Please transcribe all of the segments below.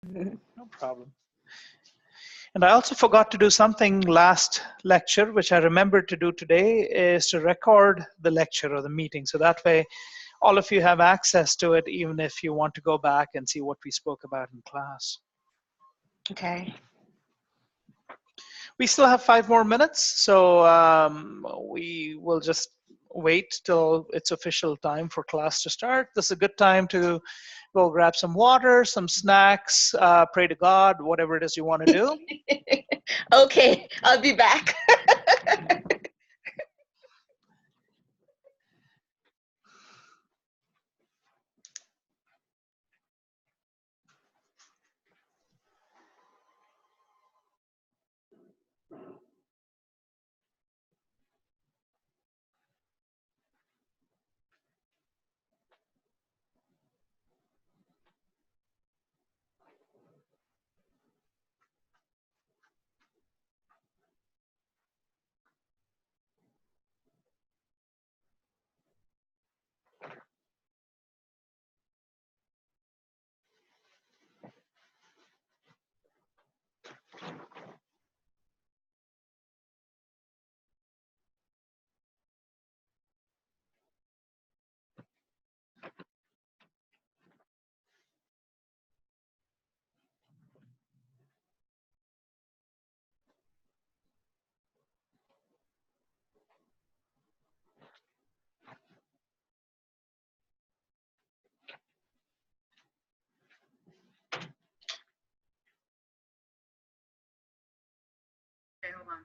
No problem. And I also forgot to do something last lecture, which I remembered to do today, is to record the lecture or the meeting. So that way, all of you have access to it, even if you want to go back and see what we spoke about in class. Okay. We still have 5 more minutes, so we will just wait till it's official time for class to start. This is a good time to go grab some water, some snacks, pray to God, whatever it is you want to do. Okay, I'll be back. Okay, hold on.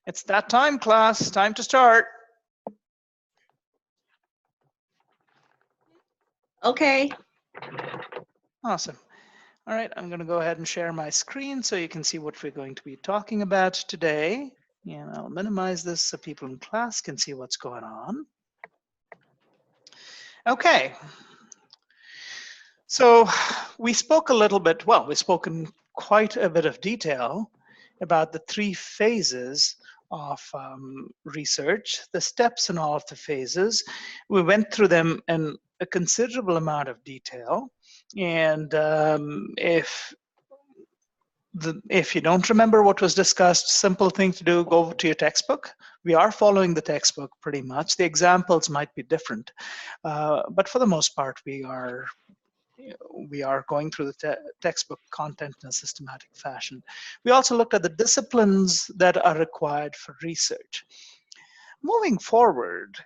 It's that time, class. Time to start. Okay. Awesome. All right, I'm going to go ahead and share my screen so you can see what we're going to be talking about today. And I'll minimize this so people in class can see what's going on. Okay. So we spoke a little bit, well, we spoke in quite a bit of detail about the 3 phases of research, the steps in all of the phases. We went through them in a considerable amount of detail. And if you don't remember what was discussed, simple thing to do, go to your textbook. We are following the textbook pretty much. The examples might be different, but for the most part, we are going through the textbook content in a systematic fashion. We also looked at the disciplines that are required for research. Moving forward,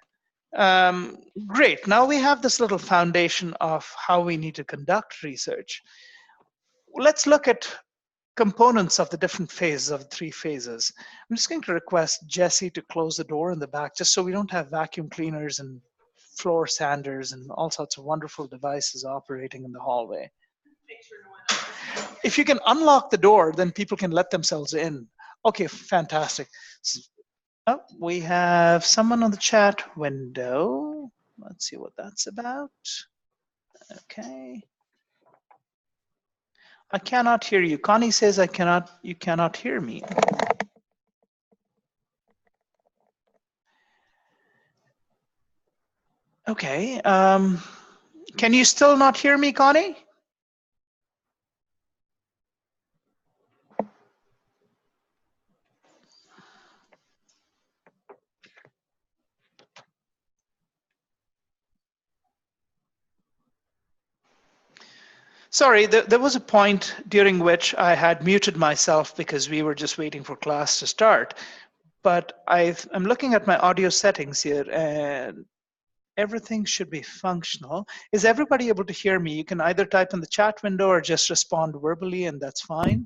great, now we have this little foundation of how we need to conduct research. Let's look at components of the different phases of the 3 phases. I'm just going to request Jesse to close the door in the back just so we don't have vacuum cleaners and floor sanders and all sorts of wonderful devices operating in the hallway. If you can unlock the door, then people can let themselves in. Okay, fantastic. Oh, we have someone on the chat window. Let's see what that's about. Okay. I cannot hear you. Connie says you cannot hear me. Okay. Can you still not hear me, Connie? Sorry, there was a point during which I had muted myself because we were just waiting for class to start. But I'm looking at my audio settings here and everything should be functional. Is everybody able to hear me? You can either type in the chat window or just respond verbally and that's fine.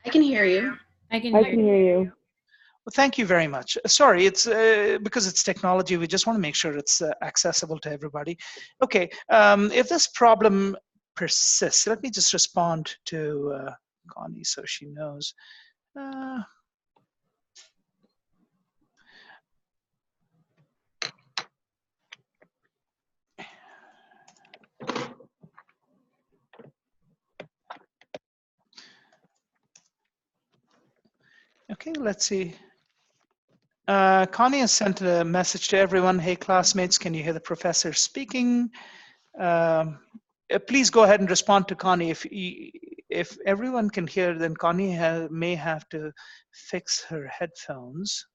I can hear you. I can hear you. Well, thank you very much. Sorry, it's because it's technology, we just want to make sure it's accessible to everybody. Okay, if this problem persists, let me just respond to Connie so she knows. Okay, let's see. Connie has sent a message to everyone. Hey, classmates, can you hear the professor speaking? Please go ahead and respond to Connie. If everyone can hear, then Connie may have to fix her headphones.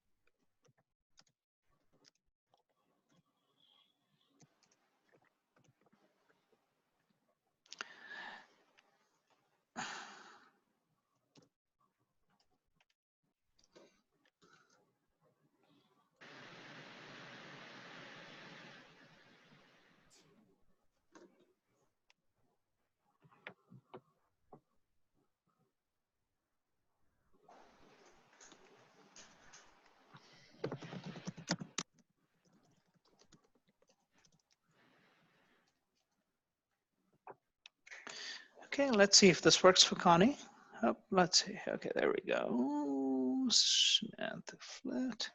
Okay, let's see if this works for Connie. Oh, let's see. Okay, there we go. Samantha Flat.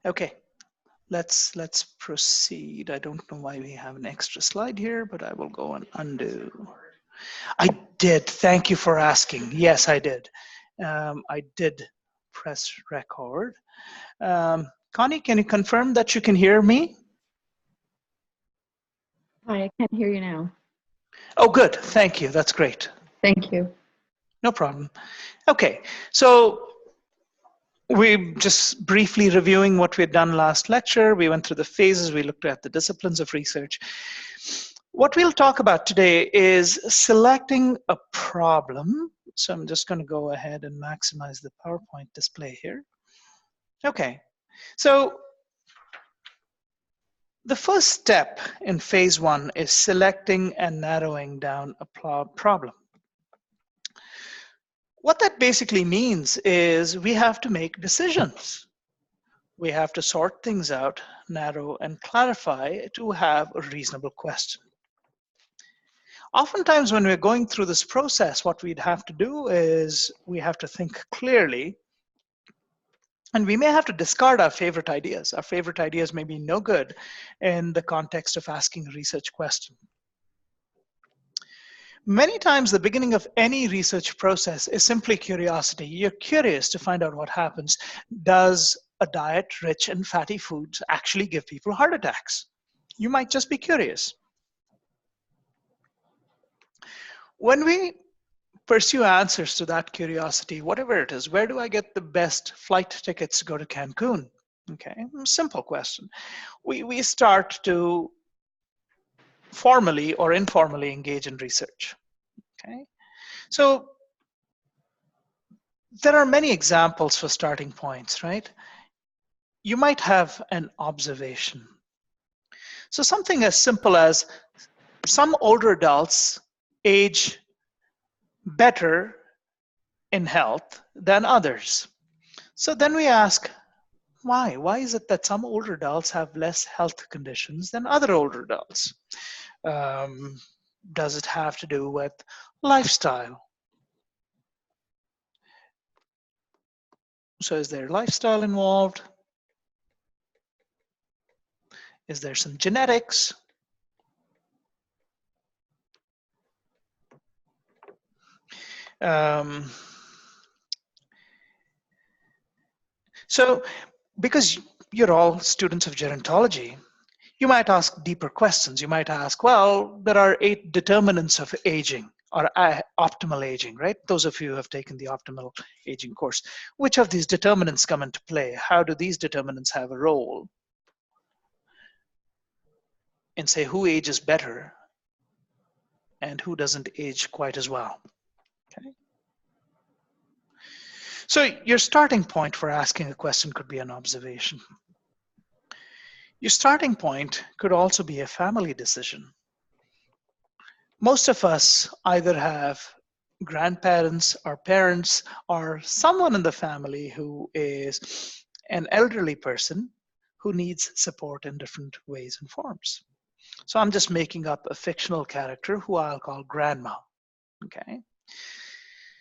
Okay, let's proceed. I don't know why we have an extra slide here, but I will go and undo. I did. Thank you for asking. Yes, I did. I did press record. Connie, can you confirm that you can hear me? Hi, I can hear you now. Oh, good. Thank you. That's great. Thank you. No problem. Okay, so we just briefly reviewing what we had done last lecture. We went through the phases. We looked at the disciplines of research. What we'll talk about today is selecting a problem. So I'm just going to go ahead and maximize the PowerPoint display here. Okay, so The first step in phase one is selecting and narrowing down a problem. What that basically means is we have to make decisions. We have to sort things out, narrow, and clarify to have a reasonable question. Oftentimes when we're going through this process, what we'd have to do is we have to think clearly, and we may have to discard our favorite ideas. Our favorite ideas may be no good in the context of asking a research question. Many times the beginning of any research process is simply curiosity. You're curious to find out what happens. Does a diet rich in fatty foods actually give people heart attacks? You might just be curious. When we pursue answers to that curiosity, whatever it is, where do I get the best flight tickets to go to Cancun? Okay, simple question. We start to formally or informally engage in research. Okay, so there are many examples for starting points, right? You might have an observation. So something as simple as some older adults age better in health than others. So then we ask, why? Why is it that some older adults have less health conditions than other older adults? Does it have to do with lifestyle? So is there lifestyle involved? Is there some genetics? So because you're all students of gerontology, you might ask deeper questions. You might ask, well, there are 8 determinants of aging or optimal aging, right? Those of you who have taken the optimal aging course. Which of these determinants come into play? How do these determinants have a role in, say, who ages better and who doesn't age quite as well? Okay. So your starting point for asking a question could be an observation. Your starting point could also be a family decision. Most of us either have grandparents or parents or someone in the family who is an elderly person who needs support in different ways and forms. So I'm just making up a fictional character who I'll call Grandma. Okay.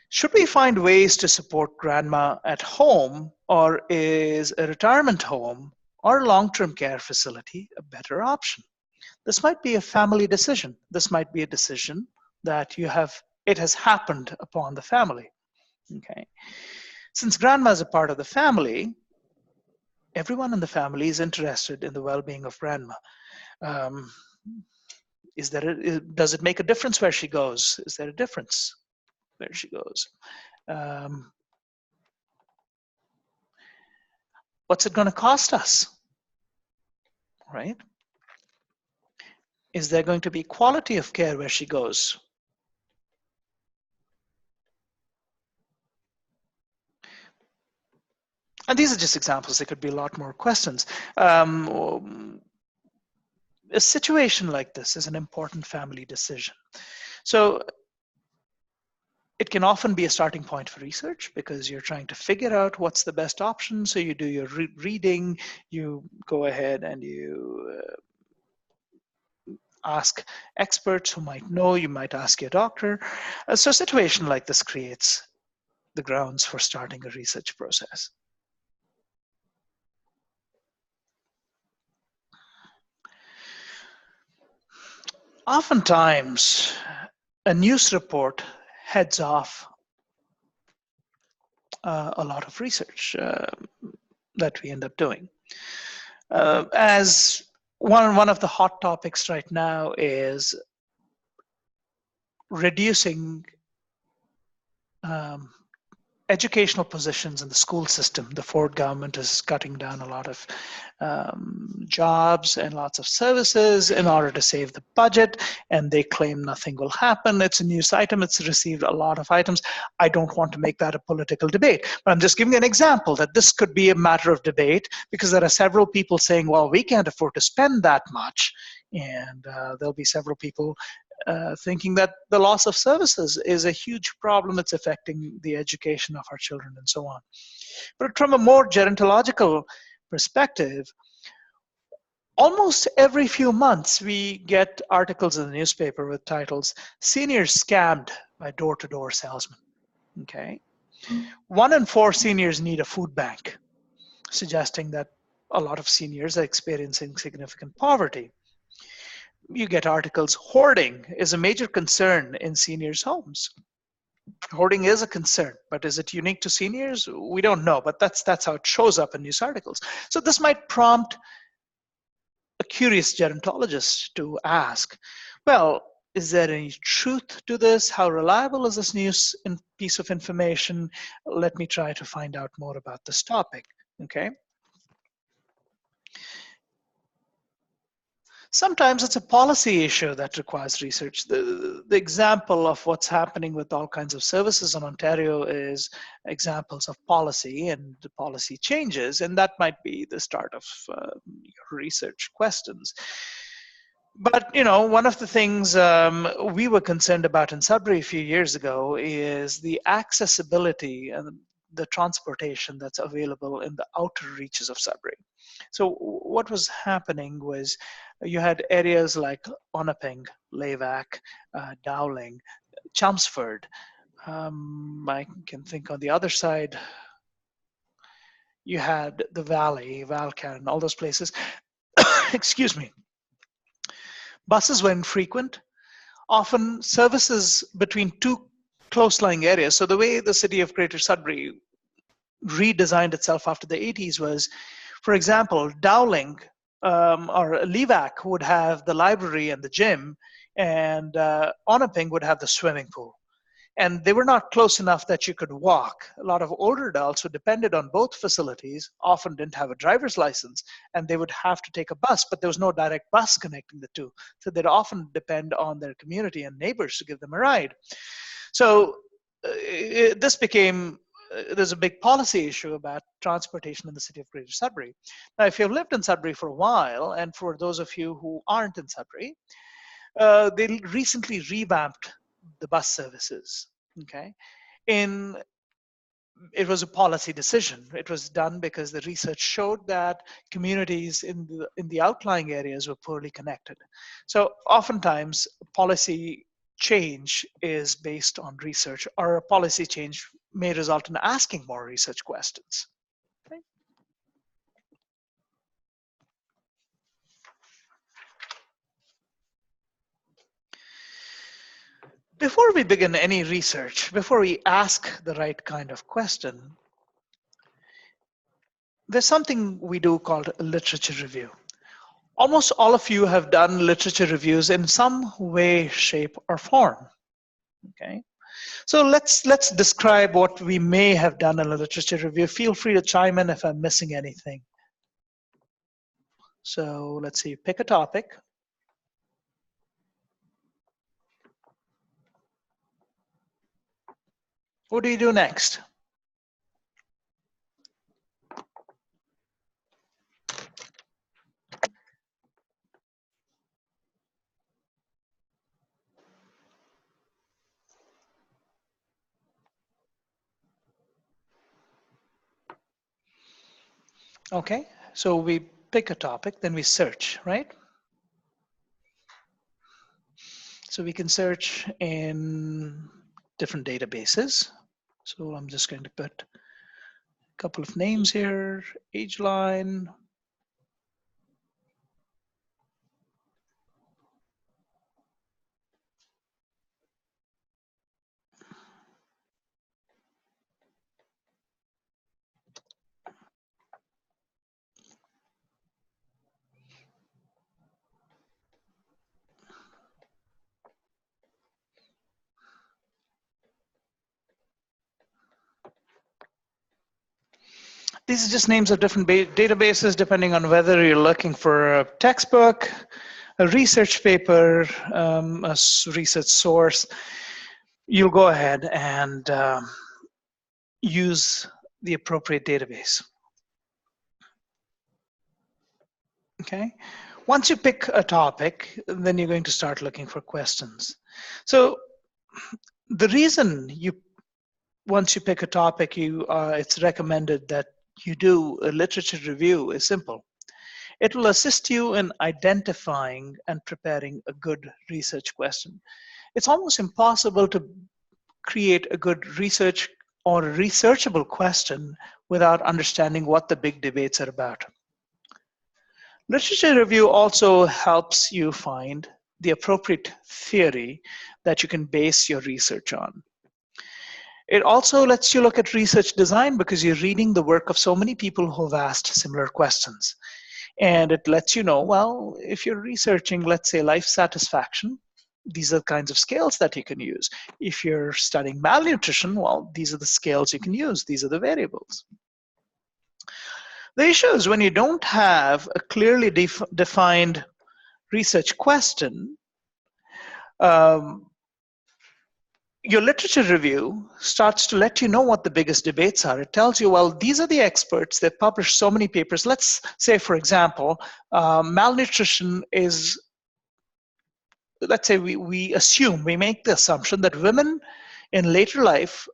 Should we find ways to support Grandma at home, or is a retirement home or long-term care facility a better option? This might be a family decision. This might be a decision that it has happened upon the family. Okay. Since Grandma is a part of the family, everyone in the family is interested in the well-being of Grandma. Does it make a difference where she goes? Is there a difference where she goes? What's it going to cost us, right? Is there going to be quality of care where she goes? And these are just examples. There could be a lot more questions. A situation like this is an important family decision. So it can often be a starting point for research because you're trying to figure out what's the best option. So you do your reading, you go ahead and you ask experts who might know, you might ask your doctor. So a situation like this creates the grounds for starting a research process. Oftentimes, a news report heads off a lot of research that we end up doing. As one of the hot topics right now is reducing educational positions in the school system. The Ford government is cutting down a lot of jobs and lots of services in order to save the budget, and they claim nothing will happen. It's a news item. It's received a lot of items. I don't want to make that a political debate, but I'm just giving an example that this could be a matter of debate because there are several people saying, well, we can't afford to spend that much. And there'll be several people thinking that the loss of services is a huge problem. It's affecting the education of our children and so on. But from a more gerontological perspective, almost every few months we get articles in the newspaper with titles, "Seniors Scammed by Door-to-Door Salesmen." Okay, 1 in 4 seniors need a food bank, suggesting that a lot of seniors are experiencing significant poverty. You get articles, hoarding is a major concern in seniors' homes. Hoarding is a concern, but is it unique to seniors? We don't know, but that's how it shows up in news articles. So this might prompt a curious gerontologist to ask, well, is there any truth to this? How reliable is this news piece of information? Let me try to find out more about this topic, okay? Sometimes it's a policy issue that requires research. The example of what's happening with all kinds of services in Ontario is examples of policy and the policy changes, and that might be the start of your research questions. But one of the things we were concerned about in Sudbury a few years ago is the accessibility and the transportation that's available in the outer reaches of Sudbury. So what was happening was you had areas like Onaping, Levac, Dowling, Chelmsford. I can think on the other side, you had the Valley, Valcan, all those places. Excuse me. Buses were infrequent. Often services between two close-lying areas. So the way the city of Greater Sudbury redesigned itself after the 80s was, for example, Dowling or Levac would have the library and the gym, and Onaping would have the swimming pool. And they were not close enough that you could walk. A lot of older adults who depended on both facilities often didn't have a driver's license, and they would have to take a bus, but there was no direct bus connecting the two. So they'd often depend on their community and neighbors to give them a ride. So this became there's a big policy issue about transportation in the city of Greater Sudbury. Now, if you've lived in Sudbury for a while, and for those of you who aren't in Sudbury, they recently revamped the bus services, okay? It was a policy decision. It was done because the research showed that communities in the outlying areas were poorly connected. So oftentimes, policy change is based on research, or a policy change may result in asking more research questions. Okay. Before we begin any research, before we ask the right kind of question, there's something we do called a literature review. Almost all of you have done literature reviews in some way, shape, or form. Okay, so let's describe what we may have done in a literature review. Feel free to chime in if I'm missing anything. So let's see, pick a topic. What do you do next? Okay, so we pick a topic, then we search, right? So we can search in different databases. So I'm just going to put a couple of names here, AgeLine. These are just names of different databases depending on whether you're looking for a textbook, a research paper, research source. You'll go ahead and use the appropriate database. Okay. Once you pick a topic, then you're going to start looking for questions. So the reason once you pick a topic, it's recommended that you do a literature review is simple. It will assist you in identifying and preparing a good research question. It's almost impossible to create a good research or a researchable question without understanding what the big debates are about. Literature review also helps you find the appropriate theory that you can base your research on. It also lets you look at research design because you're reading the work of so many people who have asked similar questions. And it lets you know, well, if you're researching, let's say, life satisfaction, these are the kinds of scales that you can use. If you're studying malnutrition, well, these are the scales you can use. These are the variables. The issue is when you don't have a clearly defined research question, your literature review starts to let you know what the biggest debates are. It tells you, well, these are the experts that publish so many papers. Let's say, for example, malnutrition is, let's say we make the assumption that women in later life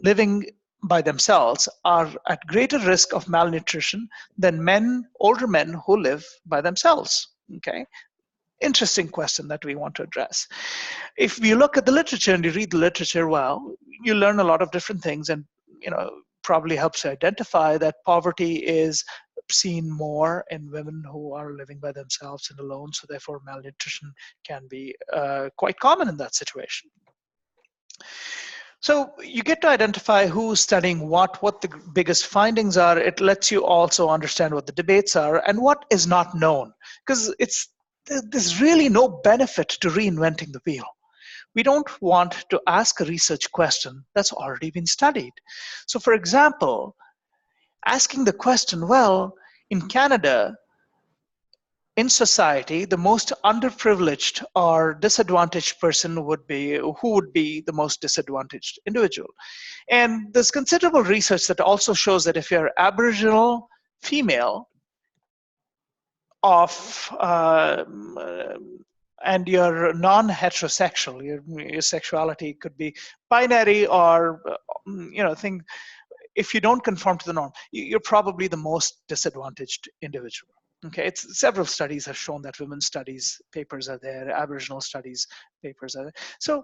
living by themselves are at greater risk of malnutrition than older men who live by themselves, okay? Interesting question that we want to address. If you look at the literature and you read the literature, well, you learn a lot of different things, and probably helps you identify that poverty is seen more in women who are living by themselves and alone, so therefore malnutrition can be quite common in that situation. So you get to identify who's studying what the biggest findings are. It lets you also understand what the debates are and what is not known, because there's really no benefit to reinventing the wheel. We don't want to ask a research question that's already been studied. So for example, asking the question, well, in Canada, in society, the most underprivileged or disadvantaged person who would be the most disadvantaged individual. And there's considerable research that also shows that if you're Aboriginal female and you're non-heterosexual, your sexuality could be binary or if you don't conform to the norm, you're probably the most disadvantaged individual. Okay, several studies have shown that women's studies papers are there, Aboriginal studies papers are there. So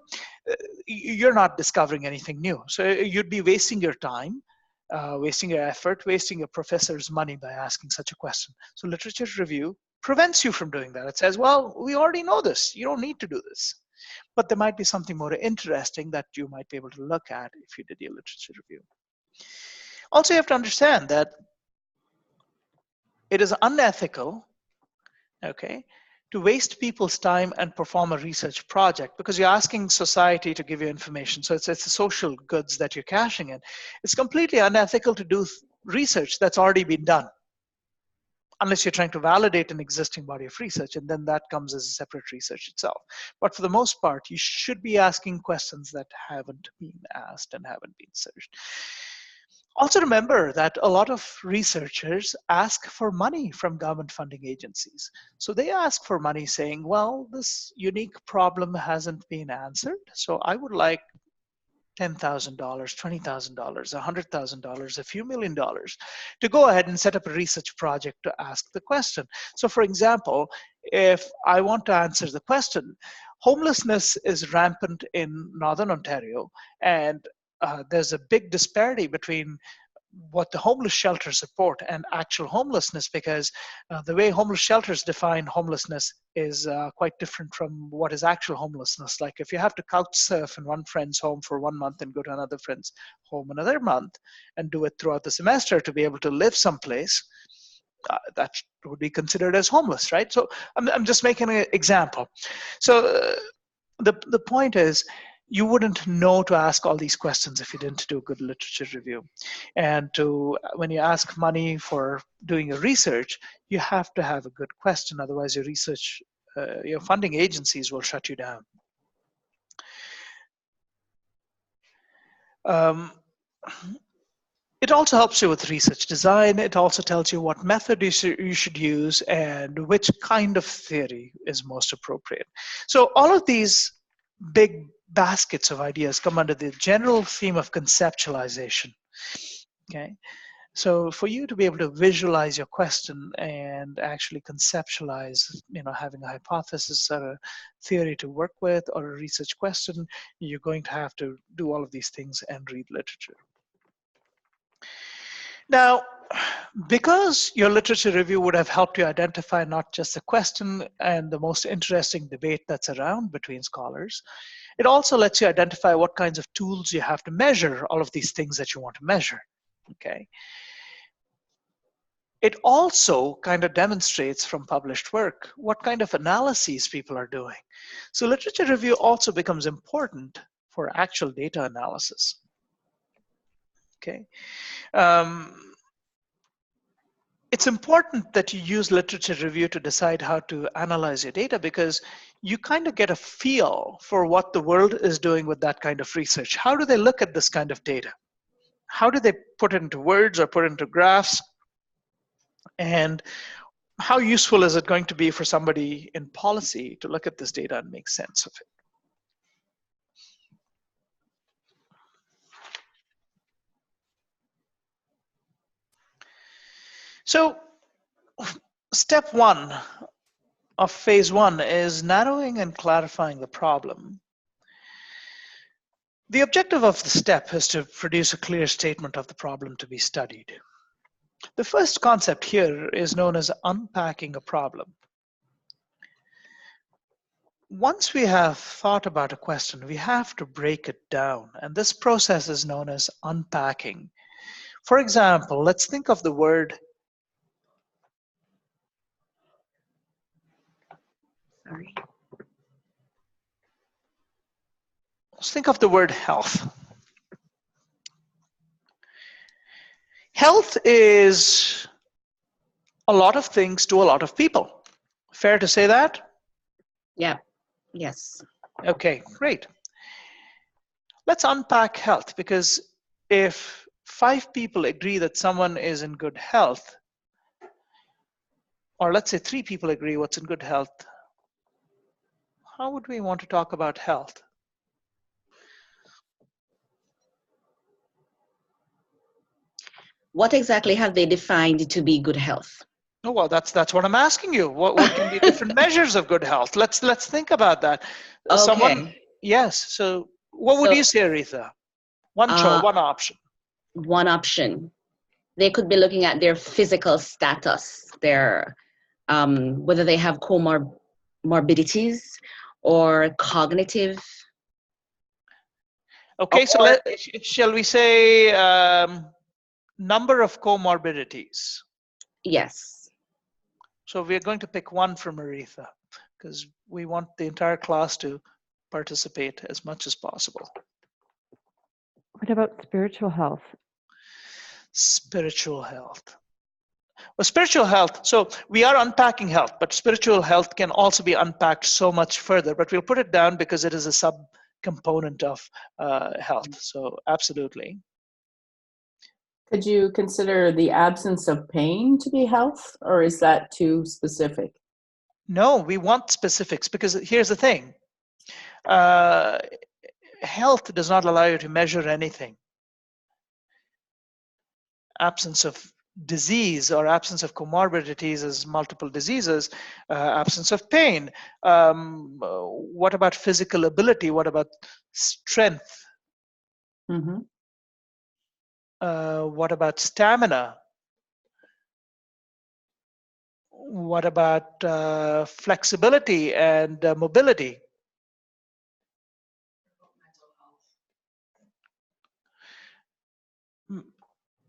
you're not discovering anything new. So you'd be wasting your time, wasting your effort, wasting your professor's money by asking such a question. So literature review prevents you from doing that. It says, well, we already know this. You don't need to do this. But there might be something more interesting that you might be able to look at if you did your literature review. Also, you have to understand that it is unethical, okay, to waste people's time and perform a research project because you're asking society to give you information. So it's the social goods that you're cashing in. It's completely unethical to do research that's already been done, unless you're trying to validate an existing body of research, and then that comes as a separate research itself. But for the most part, you should be asking questions that haven't been asked and haven't been searched. Also remember that a lot of researchers ask for money from government funding agencies. So they ask for money saying, well, this unique problem hasn't been answered, so I would like $10,000, $20,000, $100,000, a few $1 million to go ahead and set up a research project to ask the question. So for example, if I want to answer the question, homelessness is rampant in Northern Ontario, and there's a big disparity between what the homeless shelters report and actual homelessness, because the way homeless shelters define homelessness is quite different from what is actual homelessness. Like if you have to couch surf in one friend's home for 1 month and go to another friend's home another month and do it throughout the semester to be able to live someplace, that would be considered as homeless, right? So I'm just making an example. So the point is, you wouldn't know to ask all these questions if you didn't do a good literature review. And when you ask money for doing your research, you have to have a good question. Otherwise, your research, your funding agencies will shut you down. It also helps you with research design. It also tells you what method you should use and which kind of theory is most appropriate. So all of these big baskets of ideas come under the general theme of conceptualization. Okay, so for you to be able to visualize your question and actually conceptualize, having a hypothesis or a theory to work with or a research question, you're going to have to do all of these things and read literature. Now, because your literature review would have helped you identify not just the question and the most interesting debate that's around between scholars, it also lets you identify what kinds of tools you have to measure all of these things that you want to measure, okay? It also kind of demonstrates from published work what kind of analyses people are doing. So literature review also becomes important for actual data analysis, okay? It's important that you use literature review to decide how to analyze your data, because you kind of get a feel for what the world is doing with that kind of research. How do they look at this kind of data? How do they put it into words or put it into graphs? And how useful is it going to be for somebody in policy to look at this data and make sense of it? So step one of phase one is narrowing and clarifying the problem. The objective of the step is to produce a clear statement of the problem to be studied. The first concept here is known as unpacking a problem. Once we have thought about a question, we have to break it down, and this process is known as unpacking. For example, let's think of the word health. Health is a lot of things to a lot of people. Fair to say that? Yeah. Yes. Okay, great. Let's unpack health, because if 5 people agree that someone is in good health, or let's say 3 people agree what's in good health, how would we want to talk about health? What exactly have they defined to be good health? Oh, well, that's what I'm asking you. What can be different measures of good health? Let's think about that. Okay. Yes. So what would you say, Aretha? One option. One option. They could be looking at their physical status, their whether they have comorbidities or cognitive. Okay, so shall we say number of comorbidities? Yes. So we're going to pick one from Aretha, because we want the entire class to participate as much as possible. What about spiritual health? Spiritual health. Well, spiritual health, so we are unpacking health, but spiritual health can also be unpacked so much further, but we'll put it down because it is a sub-component of health, so absolutely. Could you consider the absence of pain to be health, or is that too specific? No, we want specifics, because here's the thing. Health does not allow you to measure anything. Absence of disease or absence of comorbidities is multiple diseases, absence of pain. What about physical ability? What about strength? Mm-hmm. What about stamina? What about flexibility and mobility?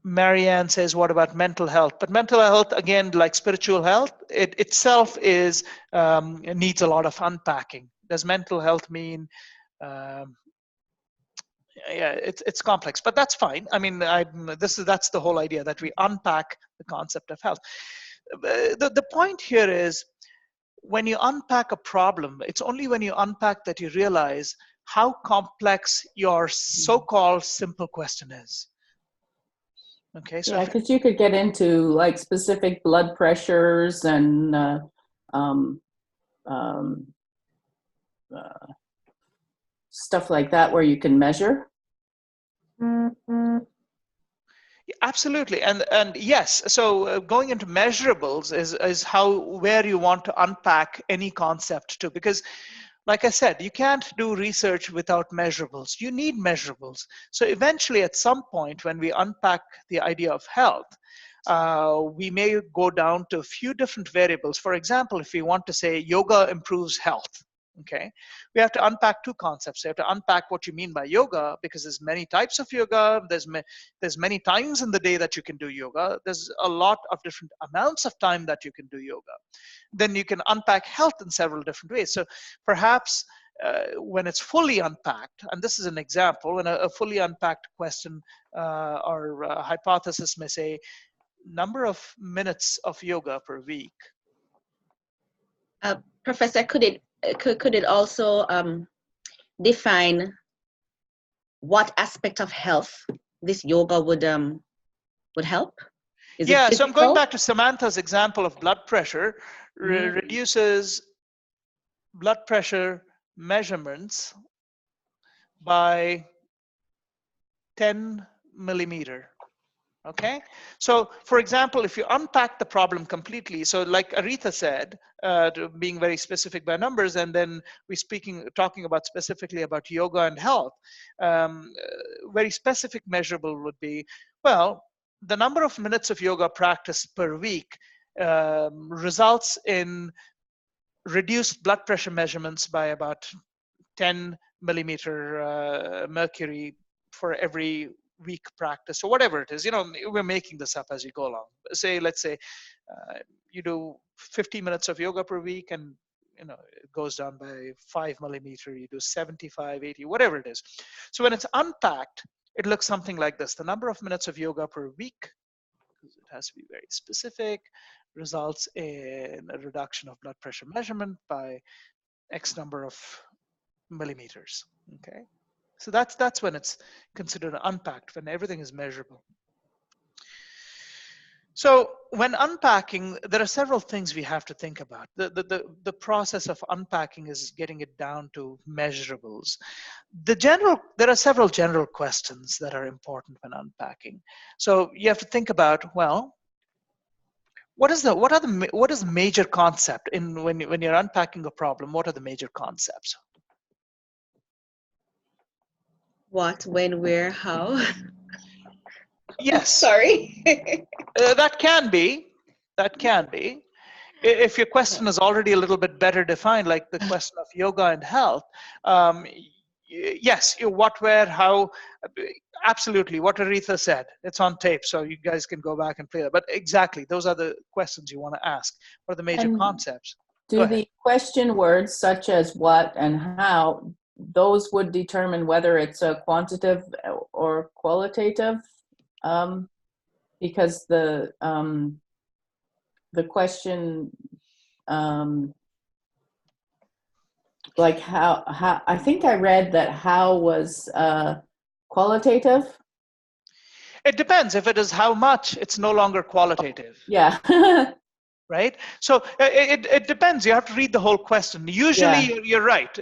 Marianne says, what about mental health? But mental health, again, like spiritual health, it itself is needs a lot of unpacking. Does mental health mean yeah, it's complex, but that's fine. I mean, that's the whole idea, that we unpack the concept of health. The point here is, when you unpack a problem, it's only when you unpack that you realize how complex your so-called simple question is. Okay, so Yeah, because you could get into like specific blood pressures and um, um, stuff like that where you can measure. absolutely, and yes, so going into measurables is how, where you want to unpack any concept to, because like I said, you can't do research without measurables. You need measurables. So eventually, at some point, when we unpack the idea of health, we may go down to a few different variables. For example, if we want to say yoga improves health, okay, we have to unpack two concepts. We have to unpack what you mean by yoga, because there's many types of yoga. There's many times in the day that you can do yoga. There's a lot of different amounts of time that you can do yoga. Then you can unpack health in several different ways. So perhaps when it's fully unpacked, and this is an example, when a fully unpacked question or hypothesis may say, number of minutes of yoga per week. Professor, could it also define what aspect of health this yoga would help? Is Yeah, it so I'm going physical? back to Samantha's example of blood pressure. Reduces blood pressure measurements by 10 millimeter. Okay, so for example, if you unpack the problem completely, so like Aretha said, being very specific by numbers, and then talking about specifically about yoga and health, very specific measurable would be, well, the number of minutes of yoga practice per week results in reduced blood pressure measurements by about 10 millimeter mercury for every week practice, or whatever it is. We're making this up as you go along. Let's say you do 50 minutes of yoga per week, and it goes down by 5 millimeter. You do 75, 80, whatever it is. So when it's unpacked, it looks something like this. The number of minutes of yoga per week, because it has to be very specific, results in a reduction of blood pressure measurement by X number of millimeters. Okay, so that's when it's considered unpacked, when everything is measurable. So when unpacking, there are several things we have to think about. The process of unpacking is getting it down to measurables. There are several general questions that are important when unpacking. So you have to think about, well, what is the major concept when you're unpacking a problem? What are the major concepts? What, when, where, how? Yes. Sorry. That can be. If your question is already a little bit better defined, like the question of yoga and health, yes, what, where, how, absolutely. What Aretha said, it's on tape, so you guys can go back and play that. But exactly, those are the questions you want to ask. What are the major concepts? Do the question words such as what and how, those would determine whether it's a quantitative or qualitative? Because the question, like how I think I read that how was qualitative. It depends. If it is how much, it's no longer qualitative. Yeah. Right? So it depends. You have to read the whole question. Usually, you're right.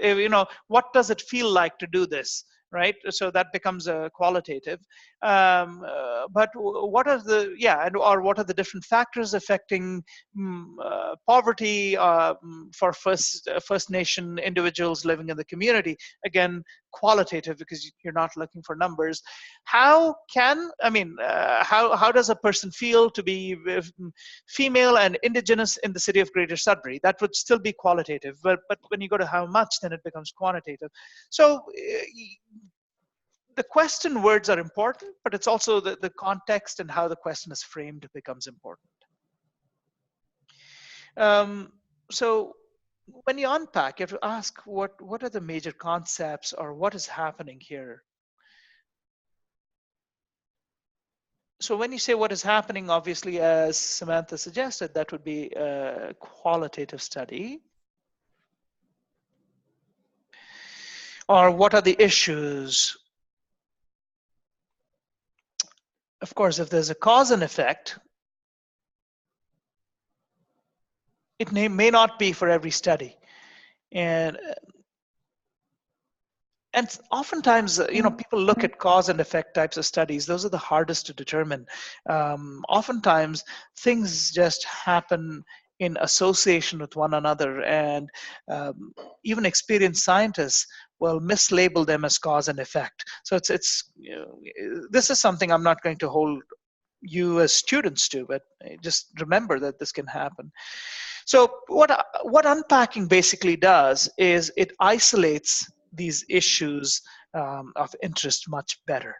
What does it feel like to do this? Right? So that becomes a qualitative. But what are what are the different factors affecting poverty for First Nation individuals living in the community? Again, qualitative, because you're not looking for numbers. How does a person feel to be female and indigenous in the city of Greater Sudbury? That would still be qualitative, but when you go to how much, then it becomes quantitative. So the question words are important, but it's also the context and how the question is framed becomes important. So when you unpack, you have to ask what are the major concepts, or what is happening here. So when you say what is happening, obviously, as Samantha suggested, that would be a qualitative study. Or what are the issues? Of course, if there's a cause and effect, it may not be for every study. And oftentimes, people look at cause and effect types of studies. Those are the hardest to determine. Oftentimes, things just happen in association with one another, and even experienced scientists will mislabel them as cause and effect. So this is something I'm not going to hold you as students to, but just remember that this can happen. So what unpacking basically does is it isolates these issues of interest much better.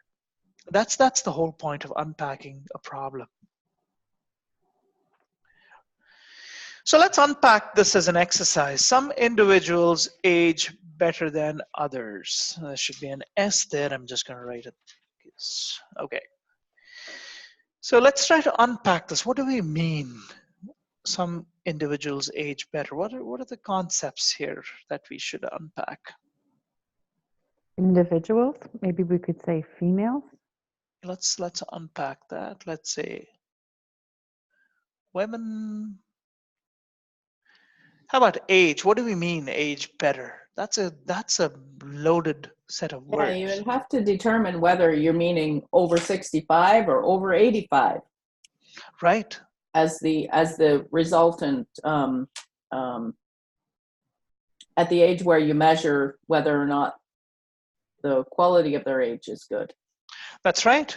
That's the whole point of unpacking a problem. So let's unpack this as an exercise. Some individuals age better than others. There should be an S there. I'm just going to write it. Okay. So let's try to unpack this. What do we mean? Some individuals age better. What are the concepts here that we should unpack? Individuals, maybe we could say females. Let's unpack that. Let's say women. How about age? What do we mean age better? That's a loaded set of words. Yeah, you have to determine whether you're meaning over 65 or over 85. Right. As the resultant at the age where you measure whether or not the quality of their age is good. That's right.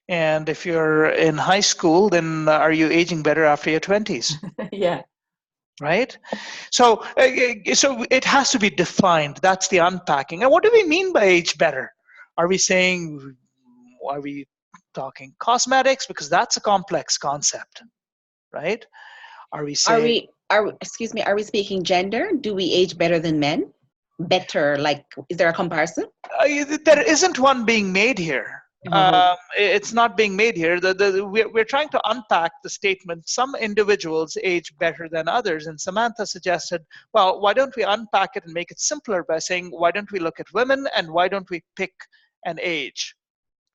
And if you're in high school, then are you aging better after your 20s? Yeah. Right? So it has to be defined. That's the unpacking. And what do we mean by age better? Are we talking cosmetics? Because that's a complex concept, right? Are we saying... Excuse me, are we speaking gender? Do we age better than men? Better, like, is there a comparison? There isn't one being made here. It's not being made here. We're trying to unpack the statement, some individuals age better than others. And Samantha suggested, well, why don't we unpack it and make it simpler by saying, why don't we look at women and why don't we pick an age?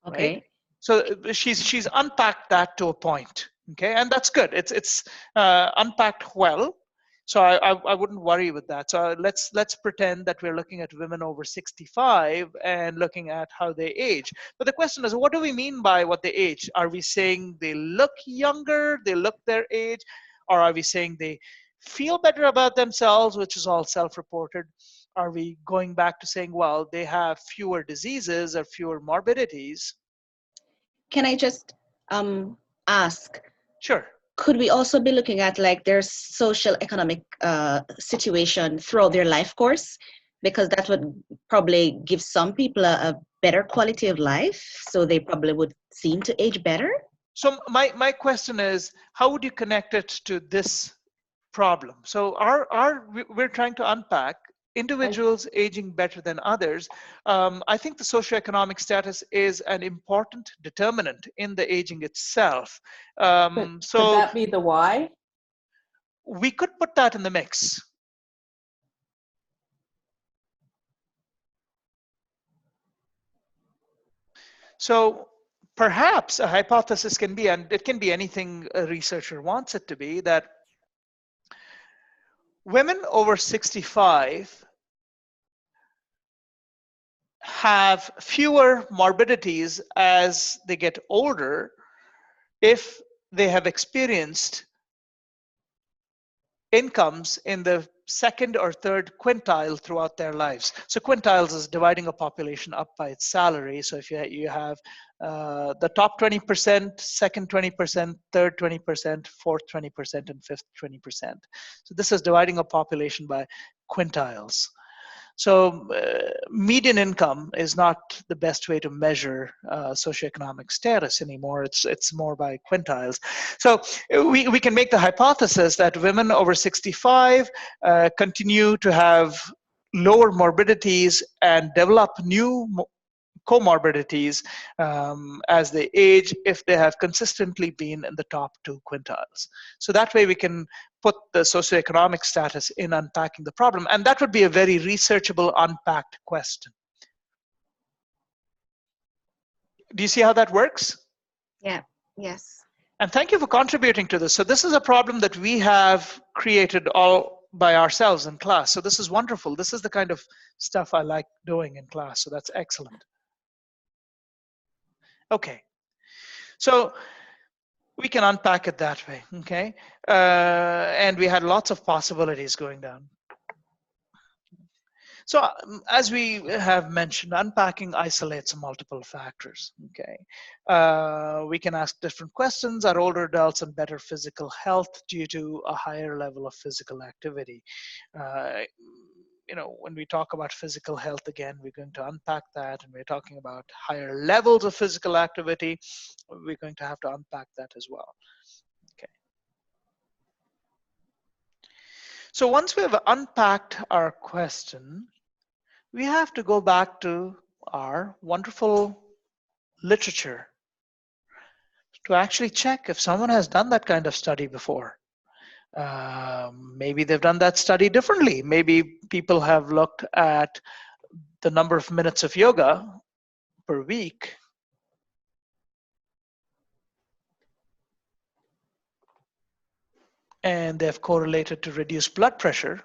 Okay. Right? So she's unpacked that to a point. Okay, and that's good. It's unpacked well. So I wouldn't worry with that. So let's pretend that we're looking at women over 65 and looking at how they age. But the question is, what do we mean by what they age? Are we saying they look younger, they look their age, or are we saying they feel better about themselves, which is all self-reported? Are we going back to saying, well, they have fewer diseases or fewer morbidities? Can I just ask? Sure. Could we also be looking at like their social economic situation throughout their life course? Because that would probably give some people a better quality of life, so they probably would seem to age better. So my question is, how would you connect it to this problem? So we're trying to unpack individuals aging better than others. I think the socioeconomic status is an important determinant in the aging itself. Could that be the why? We could put that in the mix. So perhaps a hypothesis can be, and it can be anything a researcher wants it to be, that women over 65 have fewer morbidities as they get older if they have experienced incomes in the second or third quintile throughout their lives. So quintiles is dividing a population up by its salary. So if you have the top 20%, second 20%, third 20%, fourth 20%, and fifth 20%. So this is dividing a population by quintiles. So median income is not the best way to measure socioeconomic status anymore. It's more by quintiles. So we can make the hypothesis that women over 65 continue to have lower morbidities and develop new comorbidities as they age if they have consistently been in the top 2 quintiles. So that way we can put the socioeconomic status in unpacking the problem, and that would be a very researchable, unpacked question. Do you see how that works? Yeah. Yes. And thank you for contributing to this. So this is a problem that we have created all by ourselves in class. So this is wonderful. This is the kind of stuff I like doing in class. So that's excellent. Okay. So we can unpack it that way, okay? And we had lots of possibilities going down. So as we have mentioned, unpacking isolates multiple factors, okay? We can ask different questions. Are older adults in better physical health due to a higher level of physical activity? You know, when we talk about physical health, again, we're going to unpack that, and we're talking about higher levels of physical activity. We're going to have to unpack that as well, okay? So once we have unpacked our question, we have to go back to our wonderful literature to actually check if someone has done that kind of study before. Maybe they've done that study differently. Maybe people have looked at the number of minutes of yoga per week and they've correlated to reduced blood pressure.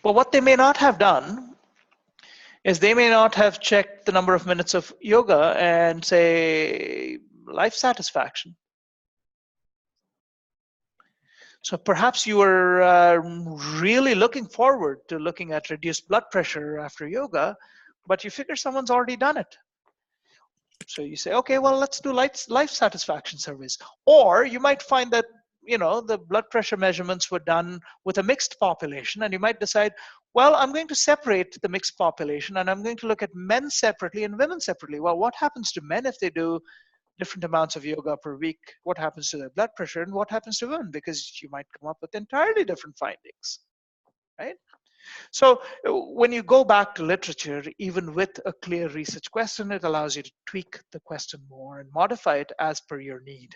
But what they may not have done is they may not have checked the number of minutes of yoga and say life satisfaction. So perhaps you were really looking forward to looking at reduced blood pressure after yoga, but you figure someone's already done it. So you say, okay, well, let's do life satisfaction surveys. Or you might find that, you know, the blood pressure measurements were done with a mixed population, and you might decide, well, I'm going to separate the mixed population and I'm going to look at men separately and women separately. Well, what happens to men if they do different amounts of yoga per week? What happens to their blood pressure, and what happens to women? Because you might come up with entirely different findings, right? So when you go back to literature, even with a clear research question, it allows you to tweak the question more and modify it as per your need.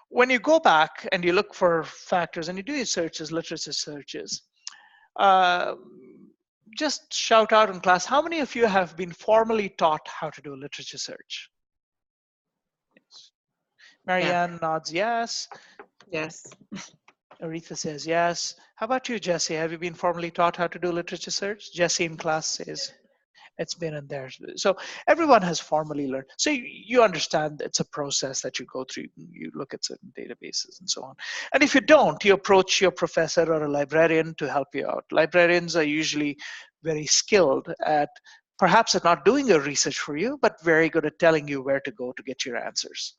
When you go back and you look for factors and you do your searches, literature searches, just shout out in class, how many of you have been formally taught how to do a literature search? Yes. Marianne nods yes. Yes. Aretha says yes. How about you, Jesse? Have you been formally taught how to do literature search? Jesse in class says it's been in there. So everyone has formally learned. So you understand it's a process that you go through. You look at certain databases and so on. And if you don't, you approach your professor or a librarian to help you out. Librarians are usually very skilled at perhaps at not doing your research for you, but very good at telling you where to go to get your answers.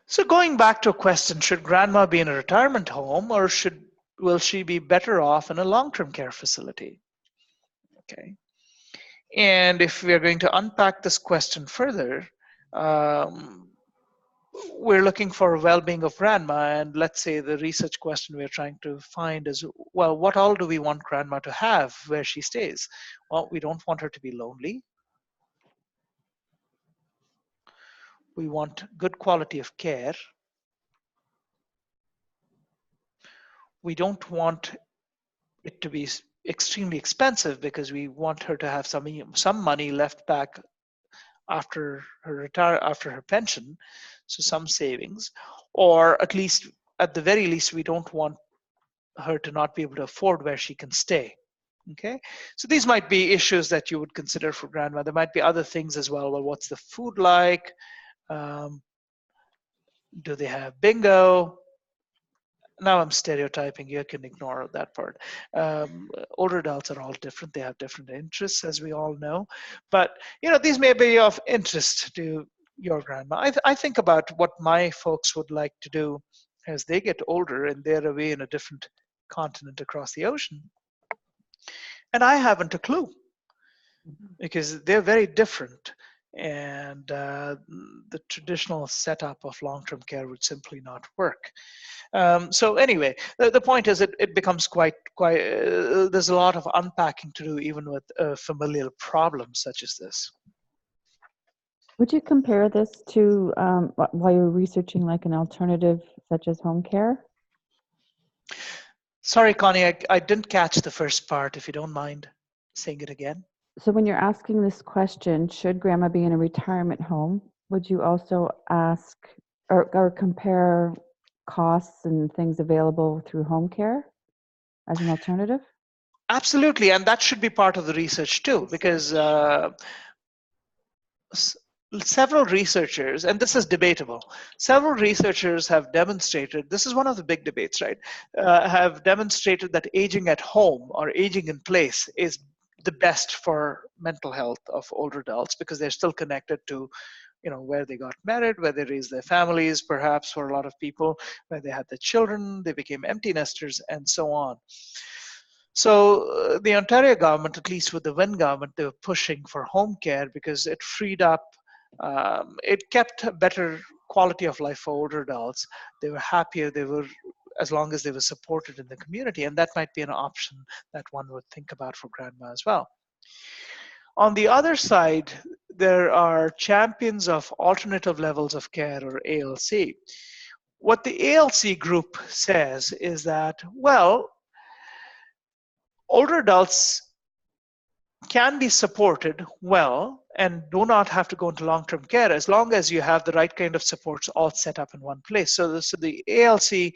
So going back to a question, should grandma be in a retirement home, or will she be better off in a long-term care facility? Okay. And if we are going to unpack this question further, we're looking for well-being of grandma, and let's say the research question we're trying to find is, well, what all do we want grandma to have where she stays? Well, we don't want her to be lonely. We want good quality of care. We don't want it to be extremely expensive because we want her to have some money left back after her pension, so some savings, or at the very least, we don't want her to not be able to afford where she can stay. Okay, so these might be issues that you would consider for grandma. There might be other things as well. Well, what's the food like? Do they have bingo? Now I'm stereotyping, you can ignore that part. Older adults are all different. They have different interests, as we all know. But, you know, these may be of interest to your grandma. I think about what my folks would like to do as they get older and they're away in a different continent across the ocean. And I haven't a clue because they're very different. and the traditional setup of long-term care would simply not work. So anyway, the point is it becomes quite there's a lot of unpacking to do even with familial problems such as this. Would you compare this to while you're researching like an alternative such as home care? Sorry, Connie, I didn't catch the first part. If you don't mind saying it again. So when you're asking this question, should grandma be in a retirement home, would you also ask or compare costs and things available through home care as an alternative? Absolutely, and that should be part of the research too, because several researchers, and this is debatable, several researchers have demonstrated, this is one of the big debates, right, have demonstrated that aging at home or aging in place is the best for mental health of older adults because they're still connected to, you know, where they got married, where they raised their families, perhaps for a lot of people, where they had their children, they became empty nesters, and so on. So the Ontario government, at least with the Wynne government, they were pushing for home care because it freed up, it kept a better quality of life for older adults. They were happier, they were, as long as they were supported in the community, and that might be an option that one would think about for grandma as well. On the other side, there are champions of alternative levels of care, or ALC. What the ALC group says is that, well, older adults can be supported well and do not have to go into long-term care as long as you have the right kind of supports all set up in one place. So the ALC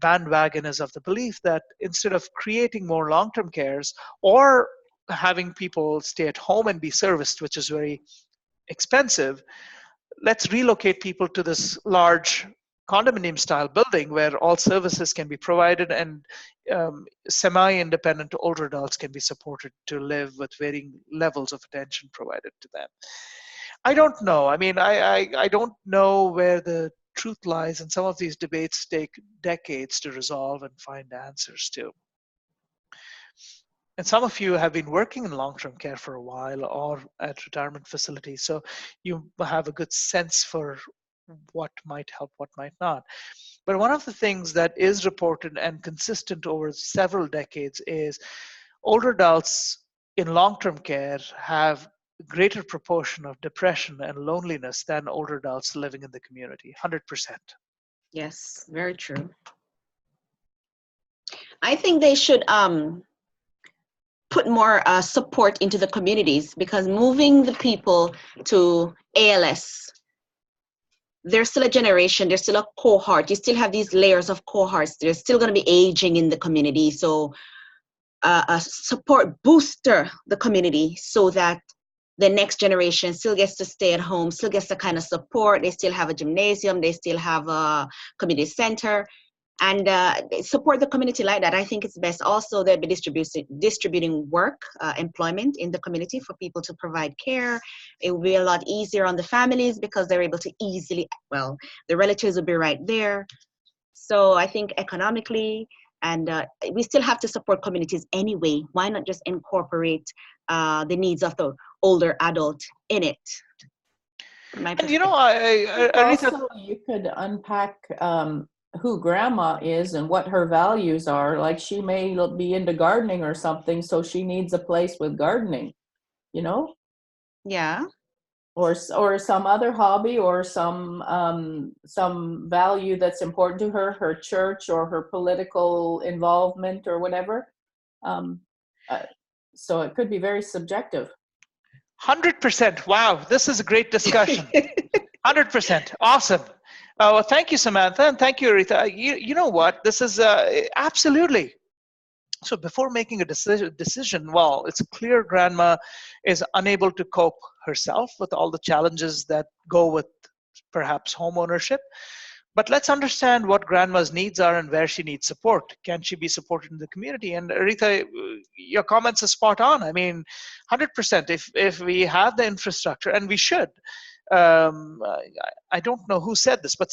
bandwagon is of the belief that instead of creating more long-term cares or having people stay at home and be serviced, which is very expensive, let's relocate people to this large condominium style building where all services can be provided and semi-independent older adults can be supported to live with varying levels of attention provided to them. I don't know. I mean, I don't know where the truth lies, and some of these debates take decades to resolve and find answers to. And some of you have been working in long-term care for a while or at retirement facilities, so you have a good sense for what might help, what might not. But one of the things that is reported and consistent over several decades is older adults in long-term care have a greater proportion of depression and loneliness than older adults living in the community, 100%. Yes, very true. I think they should put more support into the communities, because moving the people to ALS, there's still a generation, there's still a cohort, you still have these layers of cohorts, there's still going to be aging in the community. So a support booster the community so that the next generation still gets to stay at home, still gets the kind of support, they still have a gymnasium, they still have a community center, and support the community like that. I think it's best. Also, they'll be distributing work, employment in the community for people to provide care. It will be a lot easier on the families because they're able to easily, well, the relatives will be right there. So I think economically, and we still have to support communities anyway. Why not just incorporate the needs of the older adult in it? And you know, also, you could unpack who grandma is and what her values are. Like, she may be into gardening or something, so she needs a place with gardening, you know? Yeah. Or some other hobby, or some value that's important to her, her church or her political involvement or whatever. So it could be very subjective. 100%. Wow, this is a great discussion. 100%. Awesome. Well, thank you, Samantha, and thank you, Aretha. You know what? This is absolutely. So before making a decision, well, it's clear grandma is unable to cope herself with all the challenges that go with perhaps home ownership. But let's understand what grandma's needs are and where she needs support. Can she be supported in the community? And Aretha, your comments are spot on. I mean, 100%. If we have the infrastructure, and we should, I don't know who said this, but